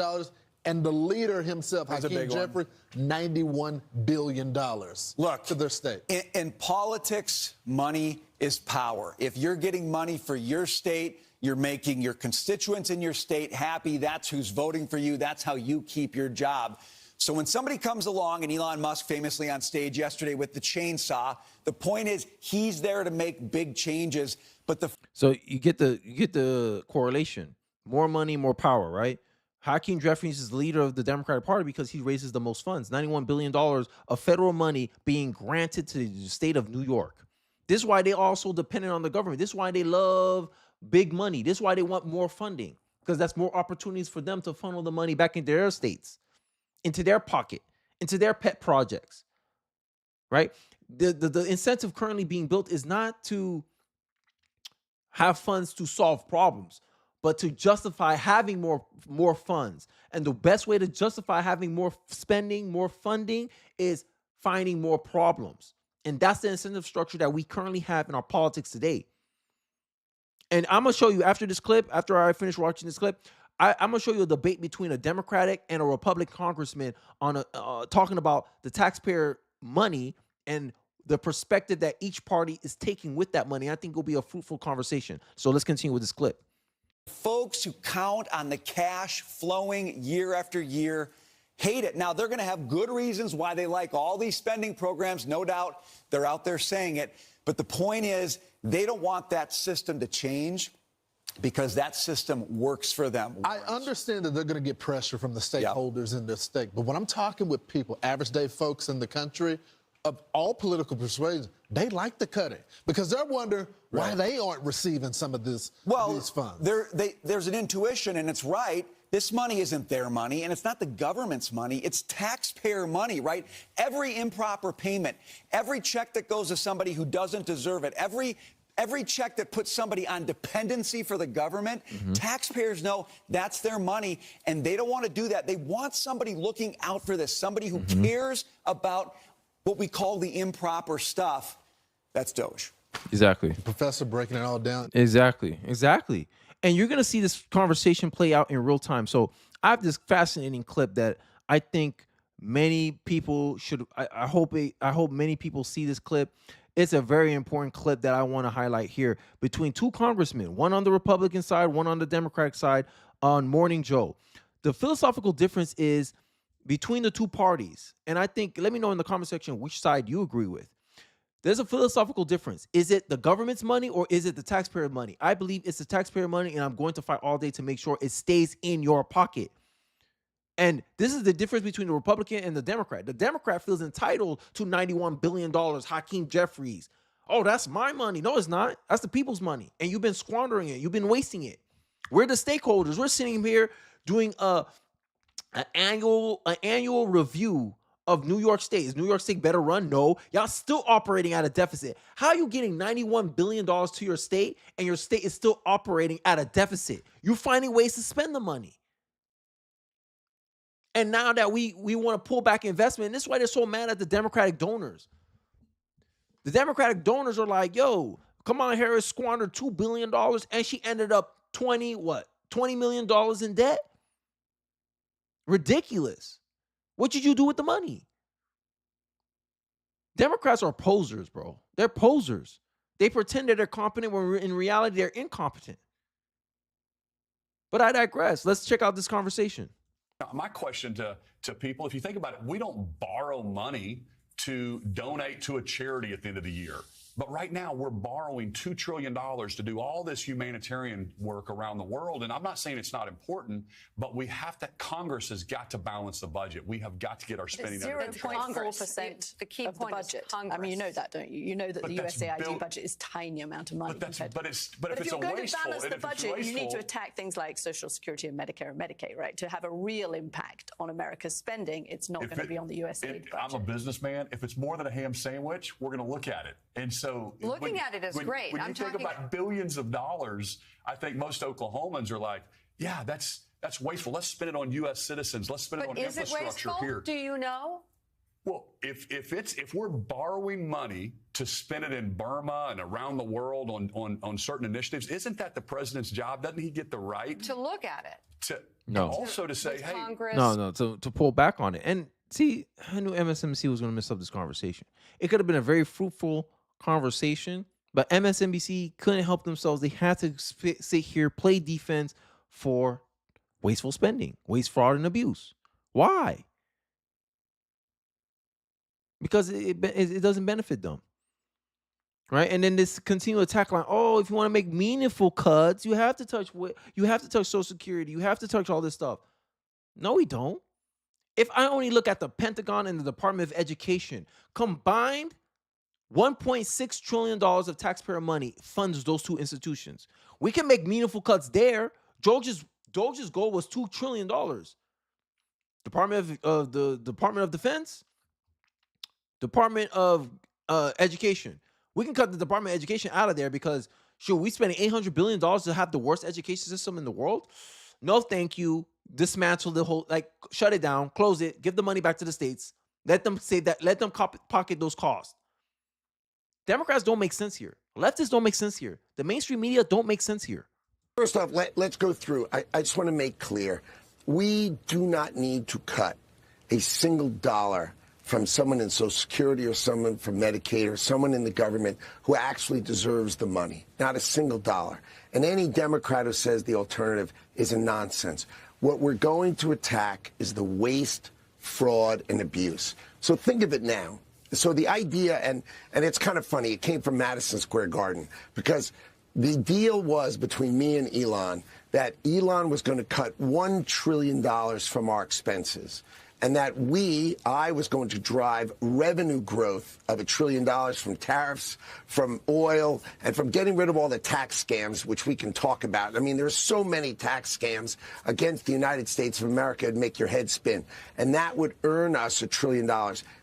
And the leader himself, Hakeem Jeffrey, $91 billion. Look, to their state. In politics, money is power. If you're getting money for your state, you're making your constituents in your state happy. That's who's voting for you. That's how you keep your job. So when somebody comes along, and Elon Musk famously on stage yesterday with the chainsaw, the point is he's there to make big changes. But so you get the correlation. More money, more power, right? Hakeem Jeffries is the leader of the Democratic Party because he raises the most funds, $91 billion of federal money being granted to the state of New York. This is why they also dependent on the government. This is why they love big money. This is why they want more funding, because that's more opportunities for them to funnel the money back into their states, into their pocket, into their pet projects, right? The incentive currently being built is not to have funds to solve problems, but to justify having more funds. And the best way to justify having more spending, more funding, is finding more problems. And that's the incentive structure that we currently have in our politics today. And I'm going to show you after this clip, after I finish watching this clip, I'm going to show you a debate between a Democratic and a Republican congressman on talking about the taxpayer money and the perspective that each party is taking with that money. I think it'll be a fruitful conversation. So let's continue with this clip. folks who count on the cash flowing year after year hate it. Now, they're going to have good reasons why they like all these spending programs. No doubt they're out there saying it. But the point is, they don't want that system to change because that system works for them. I understand that they're going to get pressure from the stakeholders in their state. But when I'm talking with people, average day folks in the country, of all political persuasions, they like the cutting because they're wondering why they aren't receiving some of these funds. There's an intuition, and it's right. This money isn't their money, and it's not the government's money. It's taxpayer money, right? Every improper payment, every check that goes to somebody who doesn't deserve it, every check that puts somebody on dependency for the government, taxpayers know that's their money, and they don't want to do that. They want somebody looking out for this, somebody who cares about what we call the improper stuff. That's Doge. Exactly. Professor breaking it all down. Exactly. And you're going to see this conversation play out in real time. So I have this fascinating clip that I think many people should, I hope many people see this clip. It's a very important clip that I want to highlight here between two congressmen, one on the Republican side, one on the Democratic side, on Morning Joe. The philosophical difference is between the two parties. And I think, let me know in the comment section which side you agree with. There's a philosophical difference. Is it the government's money or is it the taxpayer money? I believe it's the taxpayer money, and I'm going to fight all day to make sure it stays in your pocket. And this is the difference between the Republican and the Democrat. The Democrat feels entitled to $91 billion, Hakeem Jeffries. Oh, that's my money. No, it's not. That's the people's money. And you've been squandering it. You've been wasting it. We're the stakeholders. We're sitting here doing an annual review of New York State. Is New York State better run? No. Y'all still operating at a deficit. How are you getting $91 billion to your state and your state is still operating at a deficit? You're finding ways to spend the money. And now that we want to pull back investment, and this is why they're so mad at the Democratic donors. The Democratic donors are like, yo, Kamala Harris squandered $2 billion and she ended up $20 million in debt? Ridiculous. What did you do with the money? Democrats are posers, bro. They're posers. They pretend that they're competent when in reality they're incompetent. But I digress. Let's check out this conversation. My question to people, if you think about it, we don't borrow money to donate to a charity at the end of the year. But right now, we're borrowing $2 trillion to do all this humanitarian work around the world. And I'm not saying it's not important, but we have to, Congress has got to balance the budget. We have got to get our spending under control. 0.4% the key of the budget. I mean, you know that, don't you? You know that the USAID budget is a tiny amount of money. But if if you're going to balance the budget, you need to attack things like Social Security and Medicare and Medicaid, right? To have a real impact on America's spending, it's not going to be on the USAID budget. I'm a businessman. If it's more than a ham sandwich, we're going to look at it. And so looking at it is great. When you think about billions of dollars, I think most Oklahomans are like, yeah, that's That's wasteful. Let's spend it on U.S. citizens. Let's spend it on Is it infrastructure wasteful? here. Do you know? Well, if we're borrowing money to spend it in Burma and around the world on certain initiatives, isn't that the president's job? Doesn't he get the right To look at it. Also to say, hey, Congress. No, to pull back on it. And see, I knew MSNBC was going to mess up this conversation. It could have been a very fruitful conversation, but MSNBC couldn't help themselves. They had to sit here, play defense for wasteful spending, waste, fraud, and abuse. Why? Because it doesn't benefit them. Right? And then this continual attack line, oh, if you want to make meaningful cuts, you have to touch Social Security, you have to touch all this stuff. No, we don't. If I only look at the Pentagon and the Department of Education, combined $1.6 trillion of taxpayer money funds those two institutions. We can make meaningful cuts there. Doge's goal was $2 trillion. Department of Defense, Department of Education. We can cut the Department of Education out of there because, sure, we spending $800 billion to have the worst education system in the world. No, thank you. Dismantle the whole, shut it down, close it, give the money back to the states. Let them say that, let them pocket those costs. Democrats don't make sense here. Leftists don't make sense here. The mainstream media don't make sense here. First off, let's go through. I just want to make clear, we do not need to cut a single dollar from someone in Social Security or someone from Medicaid or someone in the government who actually deserves the money. Not a single dollar. And any Democrat who says the alternative is a nonsense. What we're going to attack is the waste, fraud, and abuse. So think of it now. So the idea, and it's kind of funny, it came from Madison Square Garden, because the deal was between me and Elon that Elon was going to cut $1 trillion from our expenses, and that I was going to drive revenue growth of $1 trillion from tariffs, from oil, and from getting rid of all the tax scams, which we can talk about. I mean, there's so many tax scams against the United States of America, it'd make your head spin. And that would earn us $1 trillion,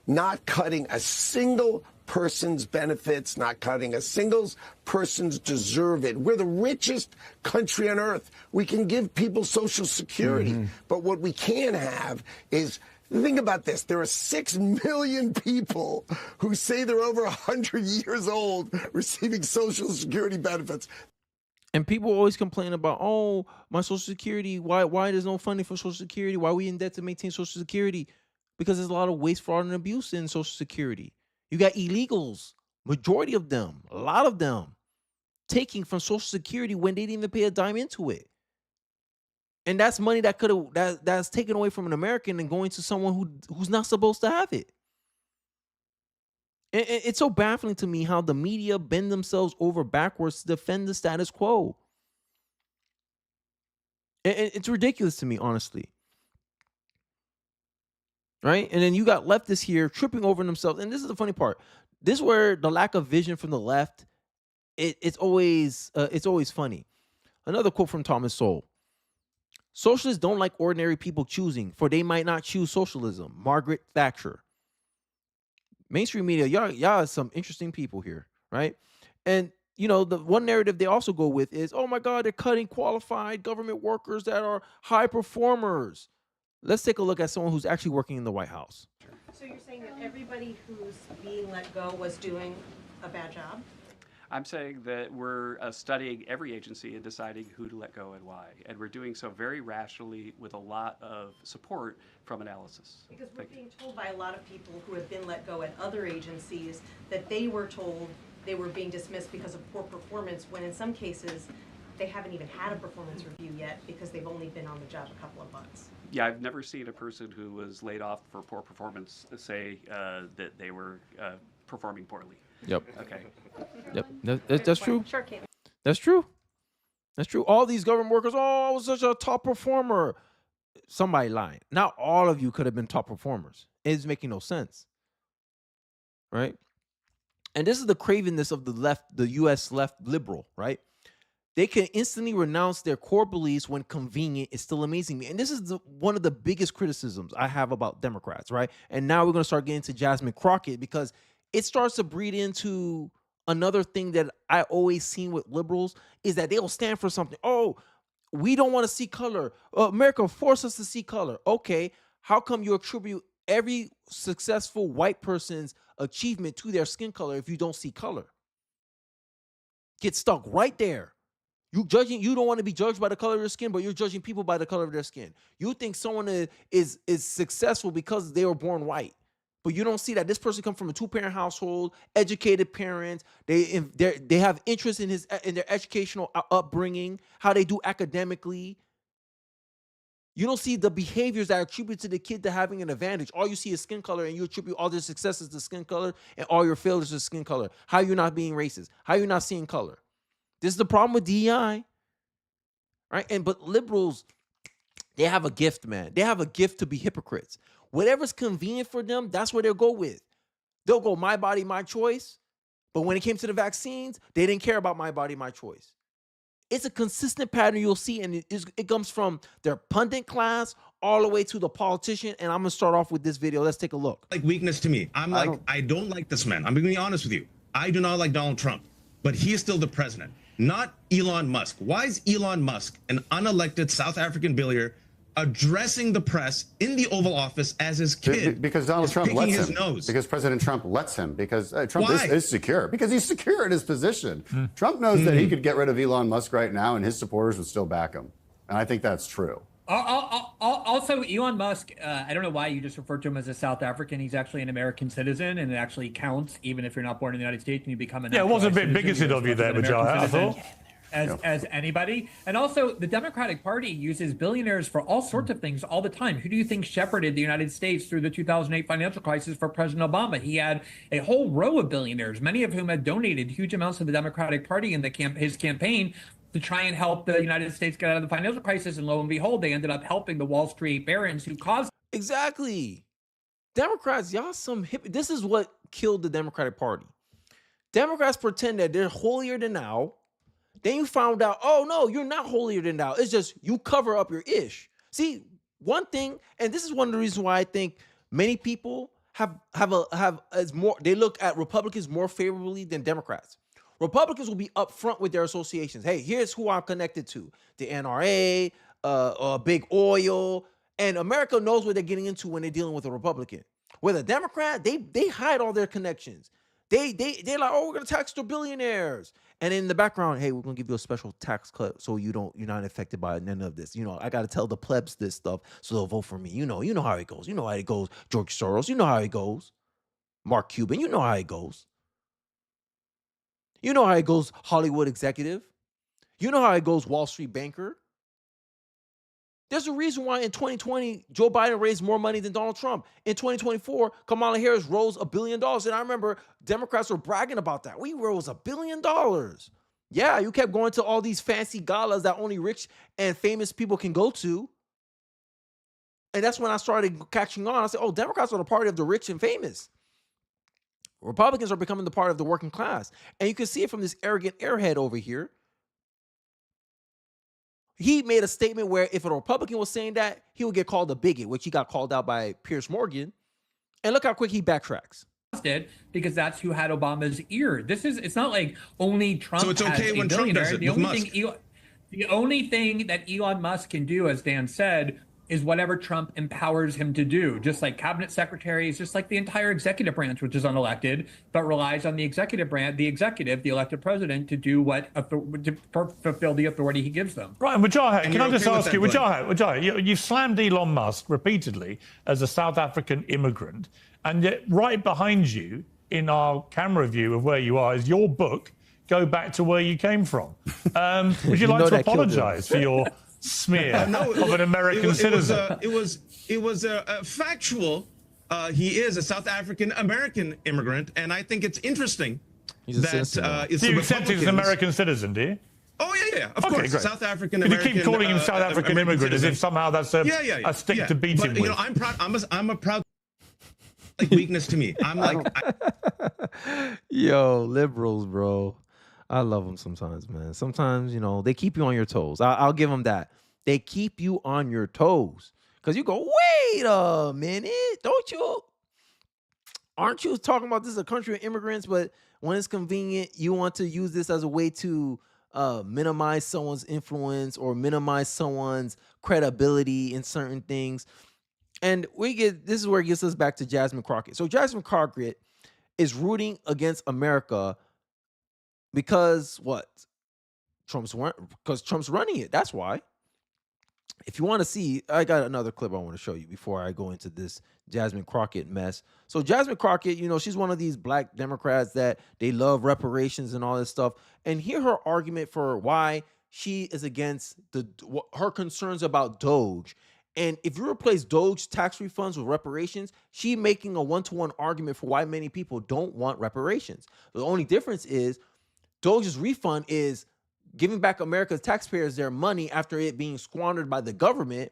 not cutting a single person's benefits, not cutting a single person's deserve it. We're the richest country on earth. We can give people Social Security. But what we can't have is, think about this. There are 6 million people who say they're over 100 years old receiving Social Security benefits. And people always complain about, oh, my Social Security, why there's no funding for Social Security? Why are we in debt to maintain Social Security? Because there's a lot of waste, fraud, and abuse in Social Security. You got illegals, majority of them, a lot of them, taking from Social Security when they didn't even pay a dime into it. And that's money that's taken away from an American and going to someone who's not supposed to have it. And it's so baffling to me how the media bend themselves over backwards to defend the status quo. It's ridiculous to me, honestly. Right? And then you got leftists here tripping over themselves. And this is the funny part. This is where the lack of vision from the left, it's always funny. Another quote from Thomas Sowell. Socialists don't like ordinary people choosing, for they might not choose socialism. Margaret Thatcher. Mainstream media, y'all are some interesting people here, right? And, the one narrative they also go with is, oh my God, they're cutting qualified government workers that are high performers. Let's take a look at someone who's actually working in the White House. So you're saying that everybody who's being let go was doing a bad job? I'm saying that we're studying every agency and deciding who to let go and why. And we're doing so very rationally with a lot of support from analysis. Because we're being told by a lot of people who have been let go at other agencies that they were told they were being dismissed because of poor performance, when in some cases they haven't even had a performance review yet because they've only been on the job a couple of months. Yeah, I've never seen a person who was laid off for poor performance say that they were performing poorly. Yep. Okay. Yep. That's true. Sure, Caitlin. That's true. That's true. All these government workers, I was such a top performer. Somebody lying. Not all of you could have been top performers. It's making no sense. Right? And this is the cravenness of the left, the U.S. left liberal, right? They can instantly renounce their core beliefs when convenient. It's still amazing me. And this is one of the biggest criticisms I have about Democrats, right? And now we're going to start getting to Jasmine Crockett, because it starts to breed into another thing that I always seen with liberals, is that they'll stand for something. Oh, We don't want to see color. America forced us to see color. Okay, how come you attribute every successful white person's achievement to their skin color if you don't see color? Get stuck right there. You don't want to be judged by the color of your skin, but you're judging people by the color of their skin. You think someone is successful because they were born white, but you don't see that this person comes from a 2-parent household, educated parents. They have interest in their educational upbringing, how they do academically. You don't see the behaviors that are attributed to the kid to having an advantage. All you see is skin color, and you attribute all their successes to skin color and all your failures to skin color. How you're not being racist? How you're not seeing color? This is the problem with DEI, right? But liberals, they have a gift, man. They have a gift to be hypocrites. Whatever's convenient for them, that's what they'll go with. They'll go my body, my choice. But when it came to the vaccines, they didn't care about my body, my choice. It's a consistent pattern you'll see, and it comes from their pundit class all the way to the politician. And I'm gonna start off with this video. Let's take a look. Like weakness to me. I don't like this man. I'm gonna be honest with you. I do not like Donald Trump, but he is still the president. Not Elon Musk. Why is Elon Musk, an unelected South African billionaire, addressing the press in the Oval Office as his kid? Because Donald Trump lets his him. Nose. Because President Trump lets him. Because Trump Why? is secure. Because he's secure in his position. Trump knows that he could get rid of Elon Musk right now, and his supporters would still back him. And I think that's true. Also, Elon Musk, I don't know why you just referred to him as a South African. He's actually an American citizen, and it actually counts even if you're not born in the United States and you become an Yeah, it was a bit bigoted of you there, Vijay, I thought. As anybody. And also, the Democratic Party uses billionaires for all sorts of things all the time. Who do you think shepherded the United States through the 2008 financial crisis for President Obama? He had a whole row of billionaires, many of whom had donated huge amounts to the Democratic Party in his campaign to try and help the United States get out of the financial crisis. And lo and behold, they ended up helping the Wall Street barons who caused. Exactly. Democrats, y'all some this is what killed the Democratic Party. Democrats pretend that they're holier than thou. Then you found out, oh no, you're not holier than thou. It's just you cover up your ish. See, one thing, and this is one of the reasons why I think many people they look at Republicans more favorably than Democrats. Republicans will be upfront with their associations. Hey, here's who I'm connected to: the NRA, big oil, and America knows what they're getting into when they're dealing with a Republican. With a Democrat, they hide all their connections. They're like, oh, we're gonna tax the billionaires. And in the background, hey, we're gonna give you a special tax cut so you're not affected by none of this. I gotta tell the plebs this stuff so they'll vote for me. You know how it goes. You know how it goes. George Soros, you know how it goes. Mark Cuban, you know how it goes. You know how it goes, Hollywood executive. You know how it goes, Wall Street banker. There's a reason why in 2020, Joe Biden raised more money than Donald Trump. In 2024, Kamala Harris rose $1 billion. And I remember Democrats were bragging about that. We rose $1 billion. Yeah, you kept going to all these fancy galas that only rich and famous people can go to. And that's when I started catching on. I said, oh, Democrats are the party of the rich and famous. Republicans are becoming the part of the working class. And you can see it from this arrogant airhead over here. He made a statement where if a Republican was saying that, he would get called a bigot, which he got called out by Piers Morgan. And look how quick he backtracks. Because that's who had Obama's ear. It's not like only Trump. So it's okay when Trump does it with Musk. The only thing that Elon Musk can do, as Dan said, is whatever Trump empowers him to do, just like cabinet secretaries, just like the entire executive branch, which is unelected, but relies on the executive branch, the elected president, to do to fulfill the authority he gives them. Right, and Vijay, can I just ask you, Vijay, you've slammed Elon Musk repeatedly as a South African immigrant, and yet right behind you in our camera view of where you are is your book, Go Back to Where You Came From. Would you like to apologise for your smear of an American citizen? It was factual. He is a South African American immigrant, and I think it's interesting that do you accept he's an American citizen? Do you? Oh yeah, of course. Great. South African Can you American. keep calling him South African immigrant as if somehow that's a stick to beat him with? I'm proud. I'm a proud. Like weakness to me. I'm like. Yo, liberals, bro. I love them sometimes, man. Sometimes, they keep you on your toes. I'll give them that. They keep you on your toes. Because you go, wait a minute. Aren't you talking about this is a country of immigrants, but when it's convenient, you want to use this as a way to minimize someone's influence or minimize someone's credibility in certain things. And this is where it gets us back to Jasmine Crockett. So Jasmine Crockett is rooting against America because what? Because Trump's running it. That's why. If you want to see, I got another clip I want to show you before I go into this Jasmine Crockett mess. So Jasmine Crockett, she's one of these black Democrats that they love reparations and all this stuff. And hear her argument for why she is against her concerns about Doge. And if you replace Doge tax refunds with reparations, she making a one-to-one argument for why many people don't want reparations. The only difference is Doge's refund is giving back America's taxpayers their money after it being squandered by the government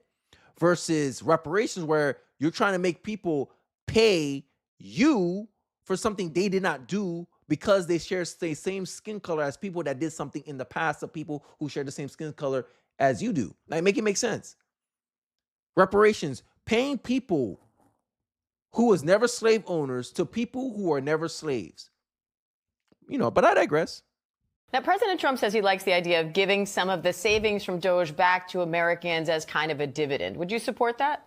versus reparations where you're trying to make people pay you for something they did not do because they share the same skin color as people that did something in the past of people who share the same skin color as you do. Like, make it make sense. Reparations, paying people who was never slave owners to people who are never slaves. But I digress. Now, President Trump says he likes the idea of giving some of the savings from Doge back to Americans as kind of a dividend. Would you support that?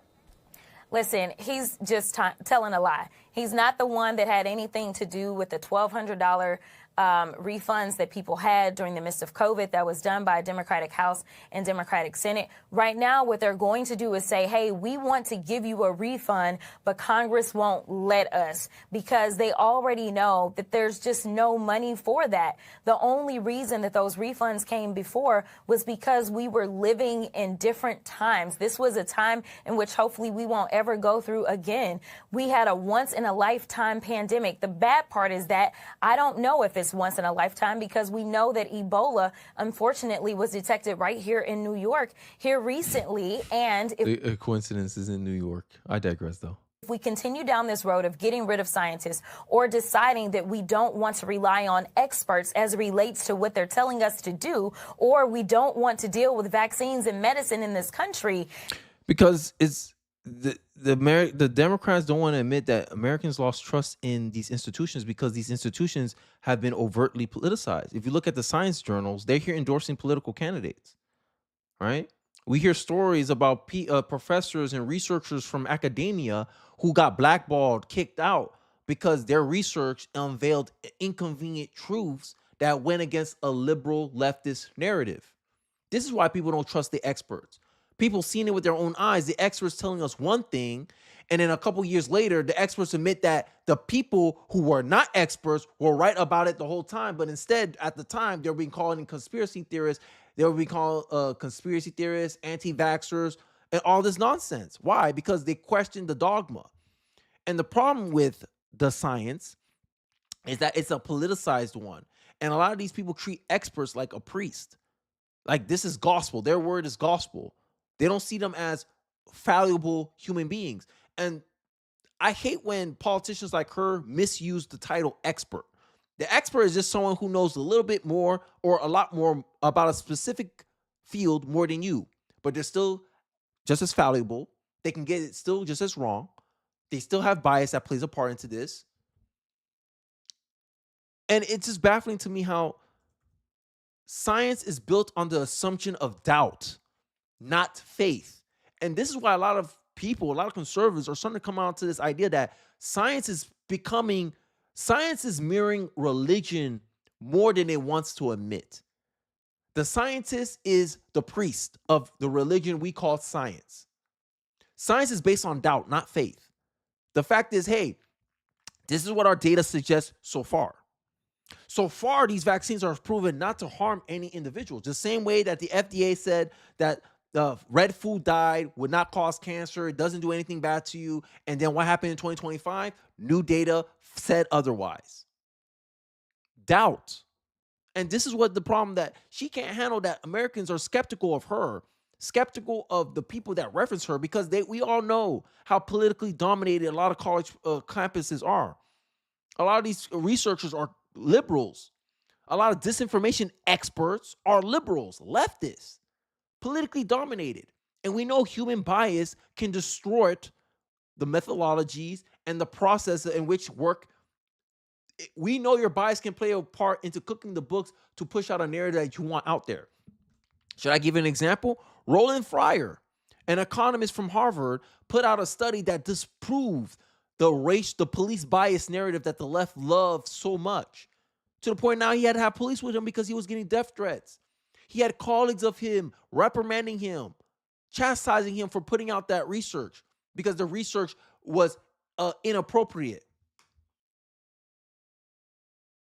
Listen, he's just telling a lie. He's not the one that had anything to do with the $1,200 refunds that people had during the midst of COVID that was done by a Democratic House and Democratic Senate. Right now, what they're going to do is say, hey, we want to give you a refund, but Congress won't let us because they already know that there's just no money for that. The only reason that those refunds came before was because we were living in different times. This was a time in which hopefully we won't ever go through again. We had a once-in-a-lifetime pandemic. The bad part is that I don't know if it's once in a lifetime because we know that Ebola, unfortunately, was detected right here in New York here recently. And a coincidence is in New York. I digress, though. If we continue down this road of getting rid of scientists or deciding that we don't want to rely on experts as it relates to what they're telling us to do, or we don't want to deal with vaccines and medicine in this country. Because it's the Democrats don't want to admit that Americans lost trust in these institutions because these institutions have been overtly politicized. If you look at the science journals, they're here endorsing political candidates, right? We hear stories about professors and researchers from academia who got blackballed, kicked out because their research unveiled inconvenient truths that went against a liberal leftist narrative. This is why people don't trust the experts. People seeing it with their own eyes, the experts telling us one thing, and then a couple years later, the experts admit that the people who were not experts were right about it the whole time. But instead, at the time, they were being called conspiracy theorists. They were being called conspiracy theorists, anti-vaxxers, and all this nonsense. Why? Because they questioned the dogma. And the problem with the science is that it's a politicized one. And a lot of these people treat experts like a priest. Like, this is gospel. Their word is gospel. They don't see them as fallible human beings. And I hate when politicians like her misuse the title expert. The expert is just someone who knows a little bit more or a lot more about a specific field more than you. But they're still just as fallible. They can get it still just as wrong. They still have bias that plays a part into this. And it's just baffling to me how science is built on the assumption of doubt, not faith. And this is why a lot of people, a lot of conservatives are starting to come out to this idea that science is mirroring religion more than it wants to admit. The scientist is the priest of the religion we call science. Science is based on doubt, not faith. The fact is, hey, this is what our data suggests so far. So far, these vaccines are proven not to harm any individual. The same way that the FDA said that red food dyed would not cause cancer. It doesn't do anything bad to you. And then what happened in 2025? New data said otherwise. Doubt. And this is what the problem that she can't handle, that Americans are skeptical of her, skeptical of the people that reference her, because we all know how politically dominated a lot of college campuses are. A lot of these researchers are liberals. A lot of disinformation experts are liberals, leftists, politically dominated. And we know human bias can distort the methodologies and the process in which work we know your bias can play a part into cooking the books to push out a narrative that you want out there. Should I give an example? Roland Fryer, an economist from Harvard, put out a study that disproved the police bias narrative that the left loves so much. To the point now he had to have police with him because he was getting death threats. He had colleagues of him reprimanding him, chastising him for putting out that research because the research was inappropriate.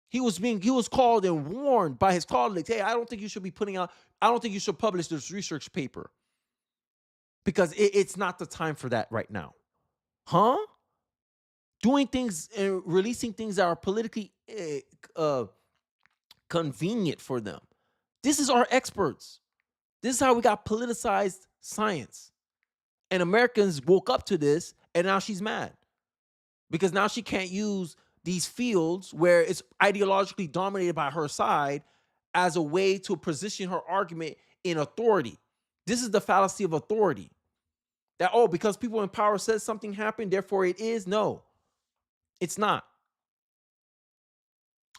He was called and warned by his colleagues, hey, I don't think you should publish this research paper because it's not the time for that right now. Huh? Doing things and releasing things that are politically convenient for them. This is our experts. This is how we got politicized science. And Americans woke up to this, and now she's mad. Because now she can't use these fields where it's ideologically dominated by her side as a way to position her argument in authority. This is the fallacy of authority. That, because people in power says something happened, therefore it is. No, it's not.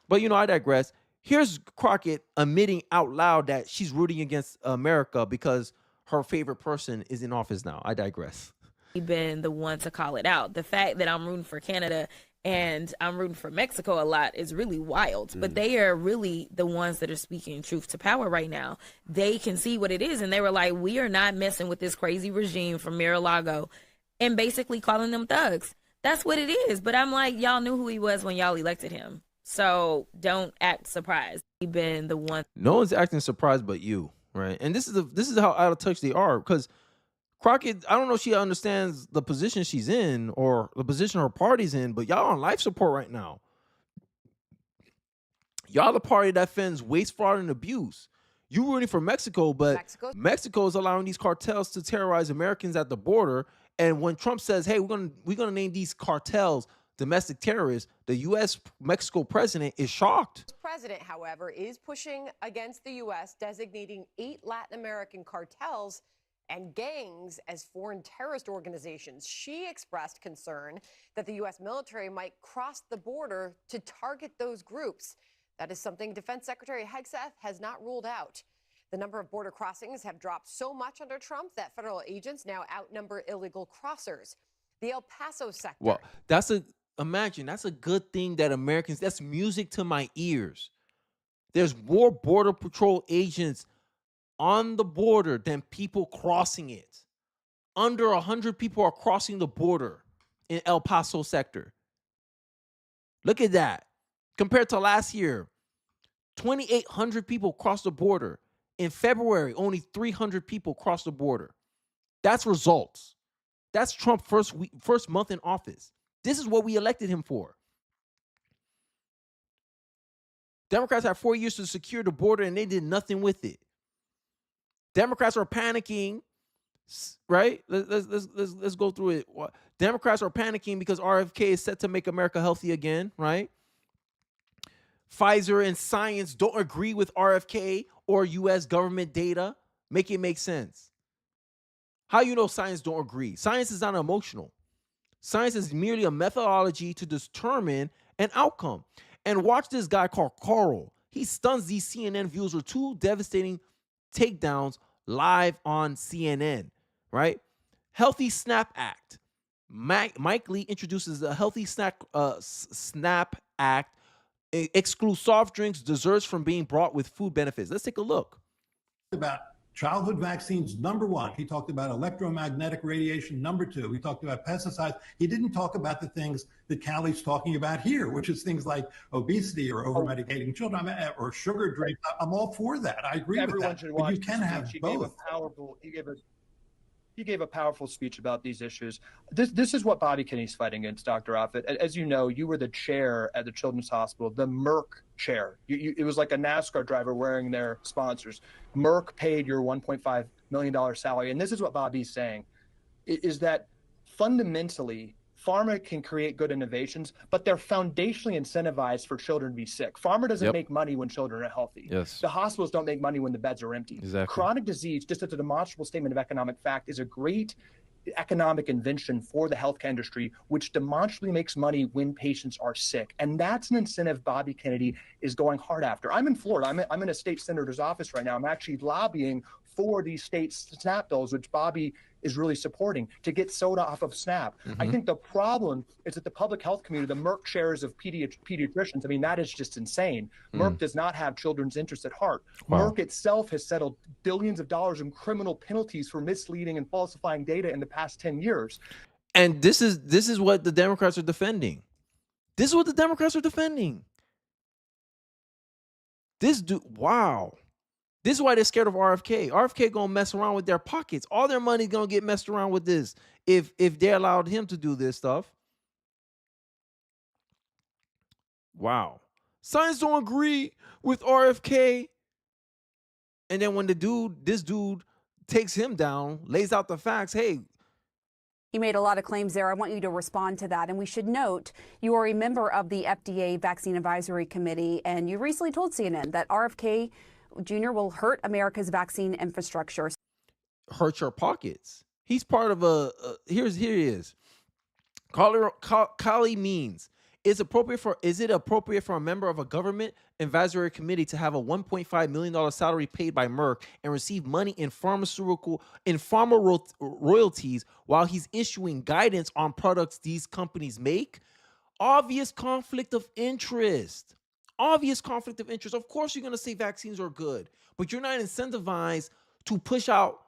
But, I digress. Here's Crockett admitting out loud that she's rooting against America because her favorite person is in office now. I digress. Been the one to call it out. The fact that I'm rooting for Canada and I'm rooting for Mexico a lot is really wild. But they are really the ones that are speaking truth to power right now. They can see what it is, and they were like, we are not messing with this crazy regime from Mar-a-Lago, and basically calling them thugs. That's what it is. But I'm like, y'all knew who he was when y'all elected him. So don't act surprised. He's been the one. No one's acting surprised but you, right? And this is how out of touch they are, because Crockett, I don't know if she understands the position she's in or the position her party's in, but y'all on life support right now. Y'all the party that defends waste, fraud, and abuse. You rooting for Mexico, but Mexico is allowing these cartels to terrorize Americans at the border. And when Trump says, hey, we're gonna name these cartels domestic terrorists, the U.S. Mexico president is shocked. The president, however, is pushing against the U.S., designating 8 Latin American cartels and gangs as foreign terrorist organizations. She expressed concern that the U.S. military might cross the border to target those groups. That is something Defense Secretary Hegseth has not ruled out. The number of border crossings have dropped so much under Trump that federal agents now outnumber illegal crossers. The El Paso sector. Well, that's a good thing that Americans, that's music to my ears. There's more Border Patrol agents on the border than people crossing it. Under 100 people are crossing the border in El Paso sector. Look at that. Compared to last year, 2,800 people crossed the border. In February, only 300 people crossed the border. That's results. That's Trump's first month in office. This is what we elected him for. Democrats had 4 years to secure the border, and they did nothing with it. Democrats are panicking, right? Let's go through it. Democrats are panicking because RFK is set to make America healthy again, right? Pfizer and science don't agree with RFK or U.S. government data. Make it make sense. How you know science don't agree? Science is not emotional. Science is merely a methodology to determine an outcome. And watch this guy called Carl. He stuns these CNN viewers with 2 devastating takedowns live on CNN, right? Healthy Snap Act. Mike Lee introduces the Healthy Snap Act. Excludes soft drinks, desserts from being brought with food benefits. Let's take a look. About childhood vaccines, number 1. He talked about electromagnetic radiation, number 2. He talked about pesticides. He didn't talk about the things that Callie's talking about here, which is things like obesity or over-medicating children or sugar drinks. I'm all for that. I agree with that. But you can have both. He gave a powerful speech about these issues. This is what Bobby Kenney's fighting against, Dr. Offit. As you know, you were the chair at the Children's Hospital, the Merck chair. It was like a NASCAR driver wearing their sponsors. Merck paid your $1.5 million salary. And this is what Bobby's saying, is that fundamentally, pharma can create good innovations, but they're foundationally incentivized for children to be sick. Pharma doesn't make money when children are healthy. Yes. The hospitals don't make money when the beds are empty. Exactly. Chronic disease, just as a demonstrable statement of economic fact, is a great economic invention for the healthcare industry, which demonstrably makes money when patients are sick. And that's an incentive Bobby Kennedy is going hard after. I'm in Florida. I'm in a state senator's office right now. I'm actually lobbying for these state SNAP bills, which Bobby is really supporting, to get soda off of SNAP. I think the problem is that the public health community, the Merck shares of pediatricians, I mean, that is just insane. Merck does not have children's interests at heart. Wow. Merck itself has settled billions of dollars in criminal penalties for misleading and falsifying data in the past 10 years. And this is what the Democrats are defending. This is what the Democrats are defending. This dude, wow. This is why they're scared of RFK. RFK gonna mess around with their pockets. All their money's gonna get messed around with this if they allowed him to do this stuff. Wow. Science don't agree with RFK. And then when this dude takes him down, lays out the facts, hey. You made a lot of claims there. I want you to respond to that. And we should note you are a member of the FDA Vaccine Advisory Committee, and you recently told CNN that RFK Jr. will hurt America's vaccine infrastructure. Hurt your pockets. He's part of here he is. Kali means is it appropriate for a member of a government advisory committee to have a $1.5 million salary paid by Merck and receive money in pharma royalties while he's issuing guidance on products these companies make? Obvious conflict of interest. Obvious conflict of interest. Of course, you're going to say vaccines are good, but you're not incentivized to push out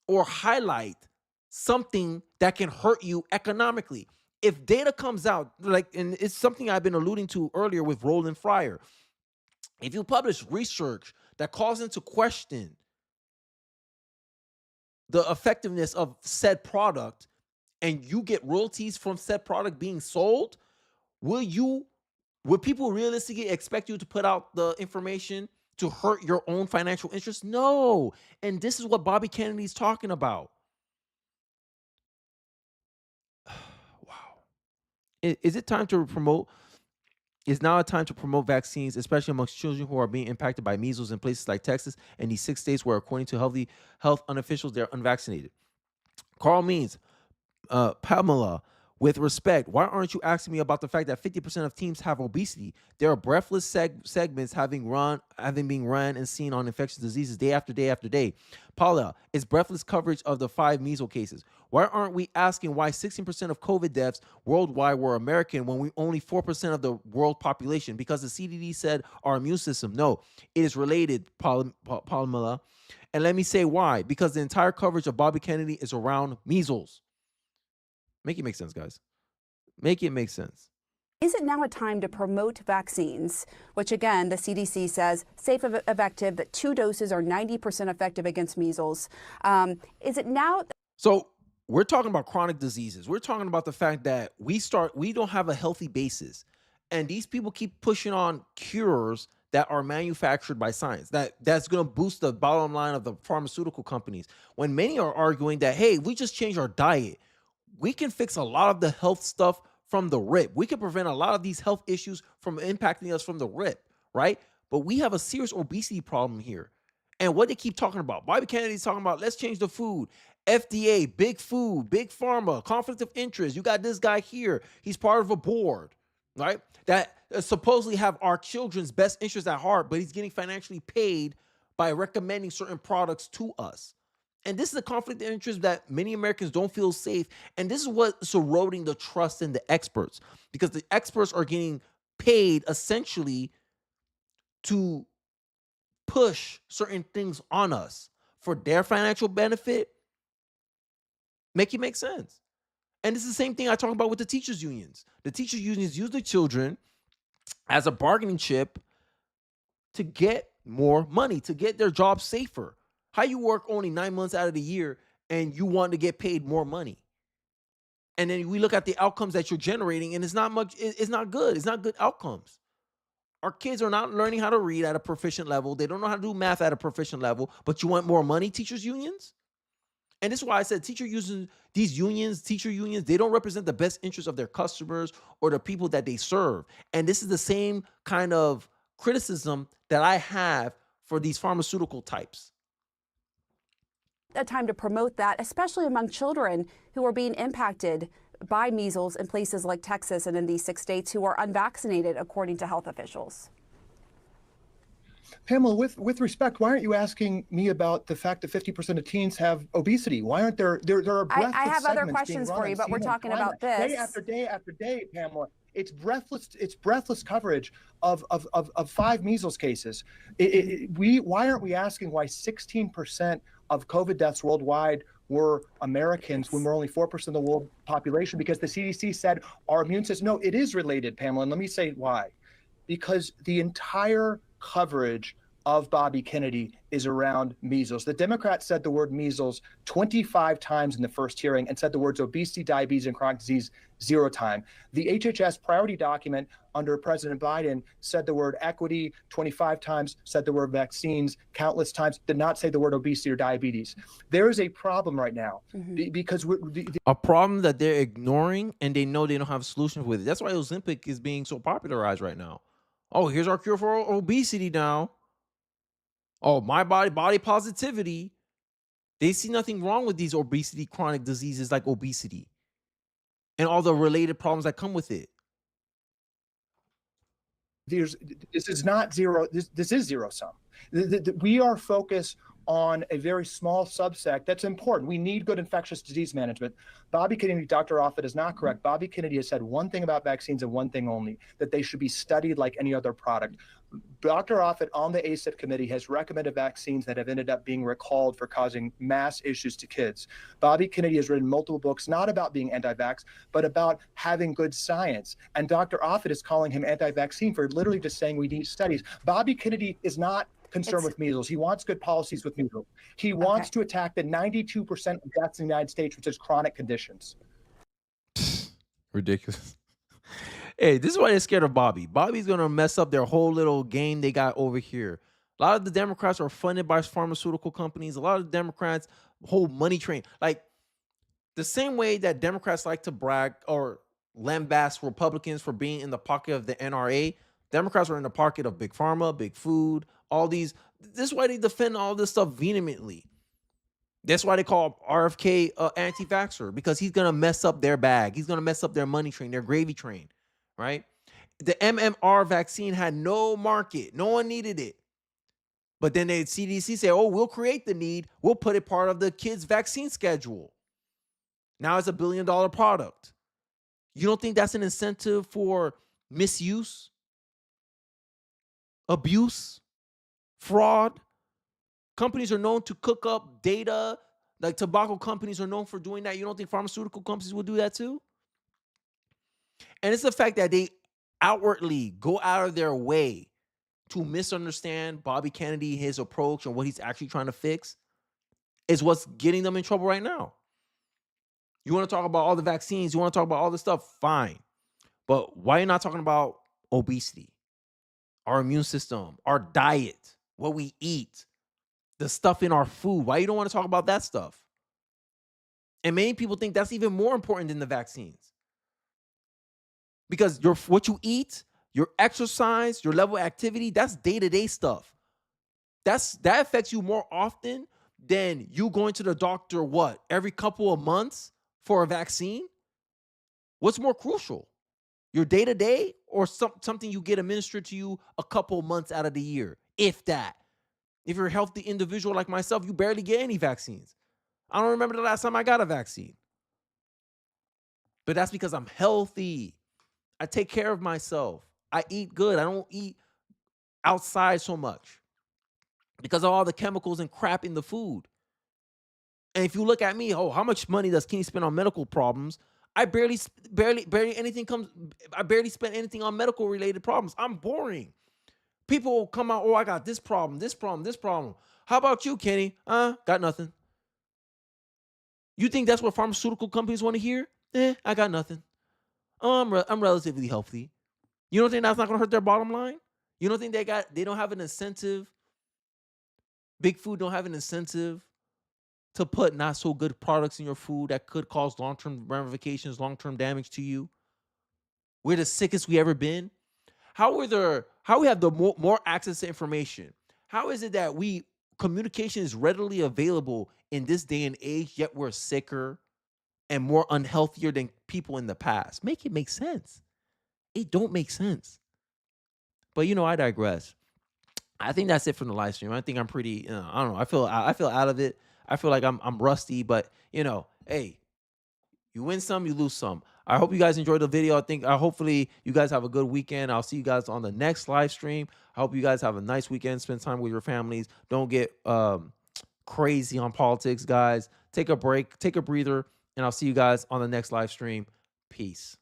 or highlight something that can hurt you economically. If data comes out, and it's something I've been alluding to earlier with Roland Fryer, if you publish research that calls into question the effectiveness of said product and you get royalties from said product being sold, would people realistically expect you to put out the information to hurt your own financial interests? No. And this is what Bobby Kennedy's talking about. Wow. Is now a time to promote vaccines, especially amongst children who are being impacted by measles in places like Texas and these 6 states where, according to health unofficials, they're unvaccinated? Carl Means, Pamela, with respect, why aren't you asking me about the fact that 50% of teams have obesity? There are breathless segments having been run and seen on infectious diseases day after day after day. Paula, it's breathless coverage of the 5 measles cases. Why aren't we asking why 16% of COVID deaths worldwide were American when we only 4% of the world population? Because the CDC said our immune system. No, it is related, Paula. And let me say why. Because the entire coverage of Bobby Kennedy is around measles. Make it make sense, guys. Make it make sense. Is it now a time to promote vaccines, which again, the CDC says safe, effective, that 2 doses are 90% effective against measles? Is it now? So we're talking about chronic diseases. We're talking about the fact that we don't have a healthy basis. And these people keep pushing on cures that are manufactured by science. That's going to boost the bottom line of the pharmaceutical companies. When many are arguing that, hey, we just change our diet, we can fix a lot of the health stuff from the rip. We can prevent a lot of these health issues from impacting us from the rip, right? But we have a serious obesity problem here. And what they keep talking about, Bobby Kennedy's talking about, let's change the food. FDA, big food, big pharma, conflict of interest. You got this guy here. He's part of a board, right? That supposedly have our children's best interests at heart, but he's getting financially paid by recommending certain products to us. And this is a conflict of interest that many Americans don't feel safe. And this is what's eroding the trust in the experts, because the experts are getting paid essentially to push certain things on us for their financial benefit. Make it make sense. And it's the same thing I talk about with the teachers' unions. The teachers' unions use the children as a bargaining chip to get more money, to get their jobs safer. How you work only 9 months out of the year and you want to get paid more money? And then we look at the outcomes that you're generating, and it's not much. It's not good. It's not good outcomes. Our kids are not learning how to read at a proficient level. They don't know how to do math at a proficient level, but you want more money, teachers' unions? And this is why I said teacher unions, they don't represent the best interests of their customers or the people that they serve. And this is the same kind of criticism that I have for these pharmaceutical types. a time to promote that, especially among children who are being impacted by measles in places like Texas and in these 6 states who are unvaccinated, according to health officials? Pamela, with respect, why aren't you asking me about the fact that 50% of teens have obesity? Why aren't there are breathless I have other segments questions being run for you, on but we're CNN talking Climate about this. day after day after day, Pamela. It's breathless coverage of 5 measles cases. Why aren't we asking why 16% of COVID deaths worldwide were Americans when we're only 4% of the world population? Because the CDC said our immune system. No, it is related, Pamela, and let me say why. Because the entire coverage of Bobby Kennedy is around measles. The Democrats said the word measles 25 times in the first hearing and said the words obesity, diabetes, and chronic disease 0 time. The HHS priority document under President Biden said the word equity 25 times, said the word vaccines countless times, did not say the word obesity or diabetes. There is a problem right now because a problem that they're ignoring, and they know they don't have solutions with it. That's why Ozempic is being so popularized right now. Oh, here's our cure for obesity now. Oh, my body positivity. They see nothing wrong with these obesity, chronic diseases like obesity and all the related problems that come with it. This is not zero. This is zero sum. We are focused on a very small subset that's important. We need good infectious disease management. Bobby Kennedy, Dr. Offit is not correct. Bobby Kennedy has said one thing about vaccines and one thing only, that they should be studied like any other product. Dr. Offit on the ACIP committee has recommended vaccines that have ended up being recalled for causing mass issues to kids. Bobby Kennedy has written multiple books, not about being anti-vax, but about having good science. And Dr. Offit is calling him anti-vaccine for literally just saying we need studies. Bobby Kennedy is not concerned with measles. He wants good policies with measles. He wants to attack the 92% of deaths in the United States, which is chronic conditions. Ridiculous. Hey, this is why they're scared of Bobby. Bobby's going to mess up their whole little game they got over here. A lot of the Democrats are funded by pharmaceutical companies. A lot of the Democrats hold money train. Like the same way that Democrats like to brag or lambast Republicans for being in the pocket of the NRA, Democrats are in the pocket of big pharma, big food, all these. This is why they defend all this stuff vehemently. That's why they call RFK anti-vaxxer, because he's going to mess up their bag. He's going to mess up their money train, their gravy train, right? The MMR vaccine had no market. No one needed it. But then the CDC say, oh, we'll create the need. We'll put it part of the kids' vaccine schedule. Now it's $1 billion product. You don't think that's an incentive for misuse, abuse, fraud? Companies are known to cook up data. Like tobacco companies are known for doing that. You don't think pharmaceutical companies will do that too? And it's the fact that they outwardly go out of their way to misunderstand Bobby Kennedy, his approach, and what he's actually trying to fix is what's getting them in trouble right now. You want to talk about all the vaccines, you want to talk about all this stuff, fine. But why are you not talking about obesity, our immune system, our diet, what we eat, the stuff in our food? Why you don't want to talk about that stuff? And many people think that's even more important than the vaccines. Because what you eat, your exercise, your level of activity, that's day-to-day stuff. That affects you more often than you going to the doctor, every couple of months for a vaccine? What's more crucial? Your day-to-day or something you get administered to you a couple months out of the year, if that? If you're a healthy individual like myself, you barely get any vaccines. I don't remember the last time I got a vaccine. But that's because I'm healthy. I take care of myself. I eat good. I don't eat outside so much because of all the chemicals and crap in the food. And if you look at me, how much money does Kenny spend on medical problems? I barely spend anything on medical related problems. I'm boring. People will come out, I got this problem, this problem, this problem. How about you, Kenny? Got nothing. You think that's what pharmaceutical companies want to hear? I got nothing. I'm relatively healthy. You don't think that's not going to hurt their bottom line? You don't think they don't have an incentive? Big food don't have an incentive to put not so good products in your food that could cause long-term ramifications, long-term damage to you? We're the sickest we ever been. How we have the more access to information? How is it that we communication is readily available in this day and age, yet we're sicker and more unhealthier than people in the past. Make it make sense. It don't make sense. But I digress. I think that's it from the live stream. I think I'm pretty. I don't know. I feel out of it. I feel like I'm rusty. But hey, you win some, you lose some. I hope you guys enjoyed the video. Hopefully you guys have a good weekend. I'll see you guys on the next live stream. I hope you guys have a nice weekend. Spend time with your families. Don't get crazy on politics, guys. Take a break. Take a breather. And I'll see you guys on the next live stream. Peace.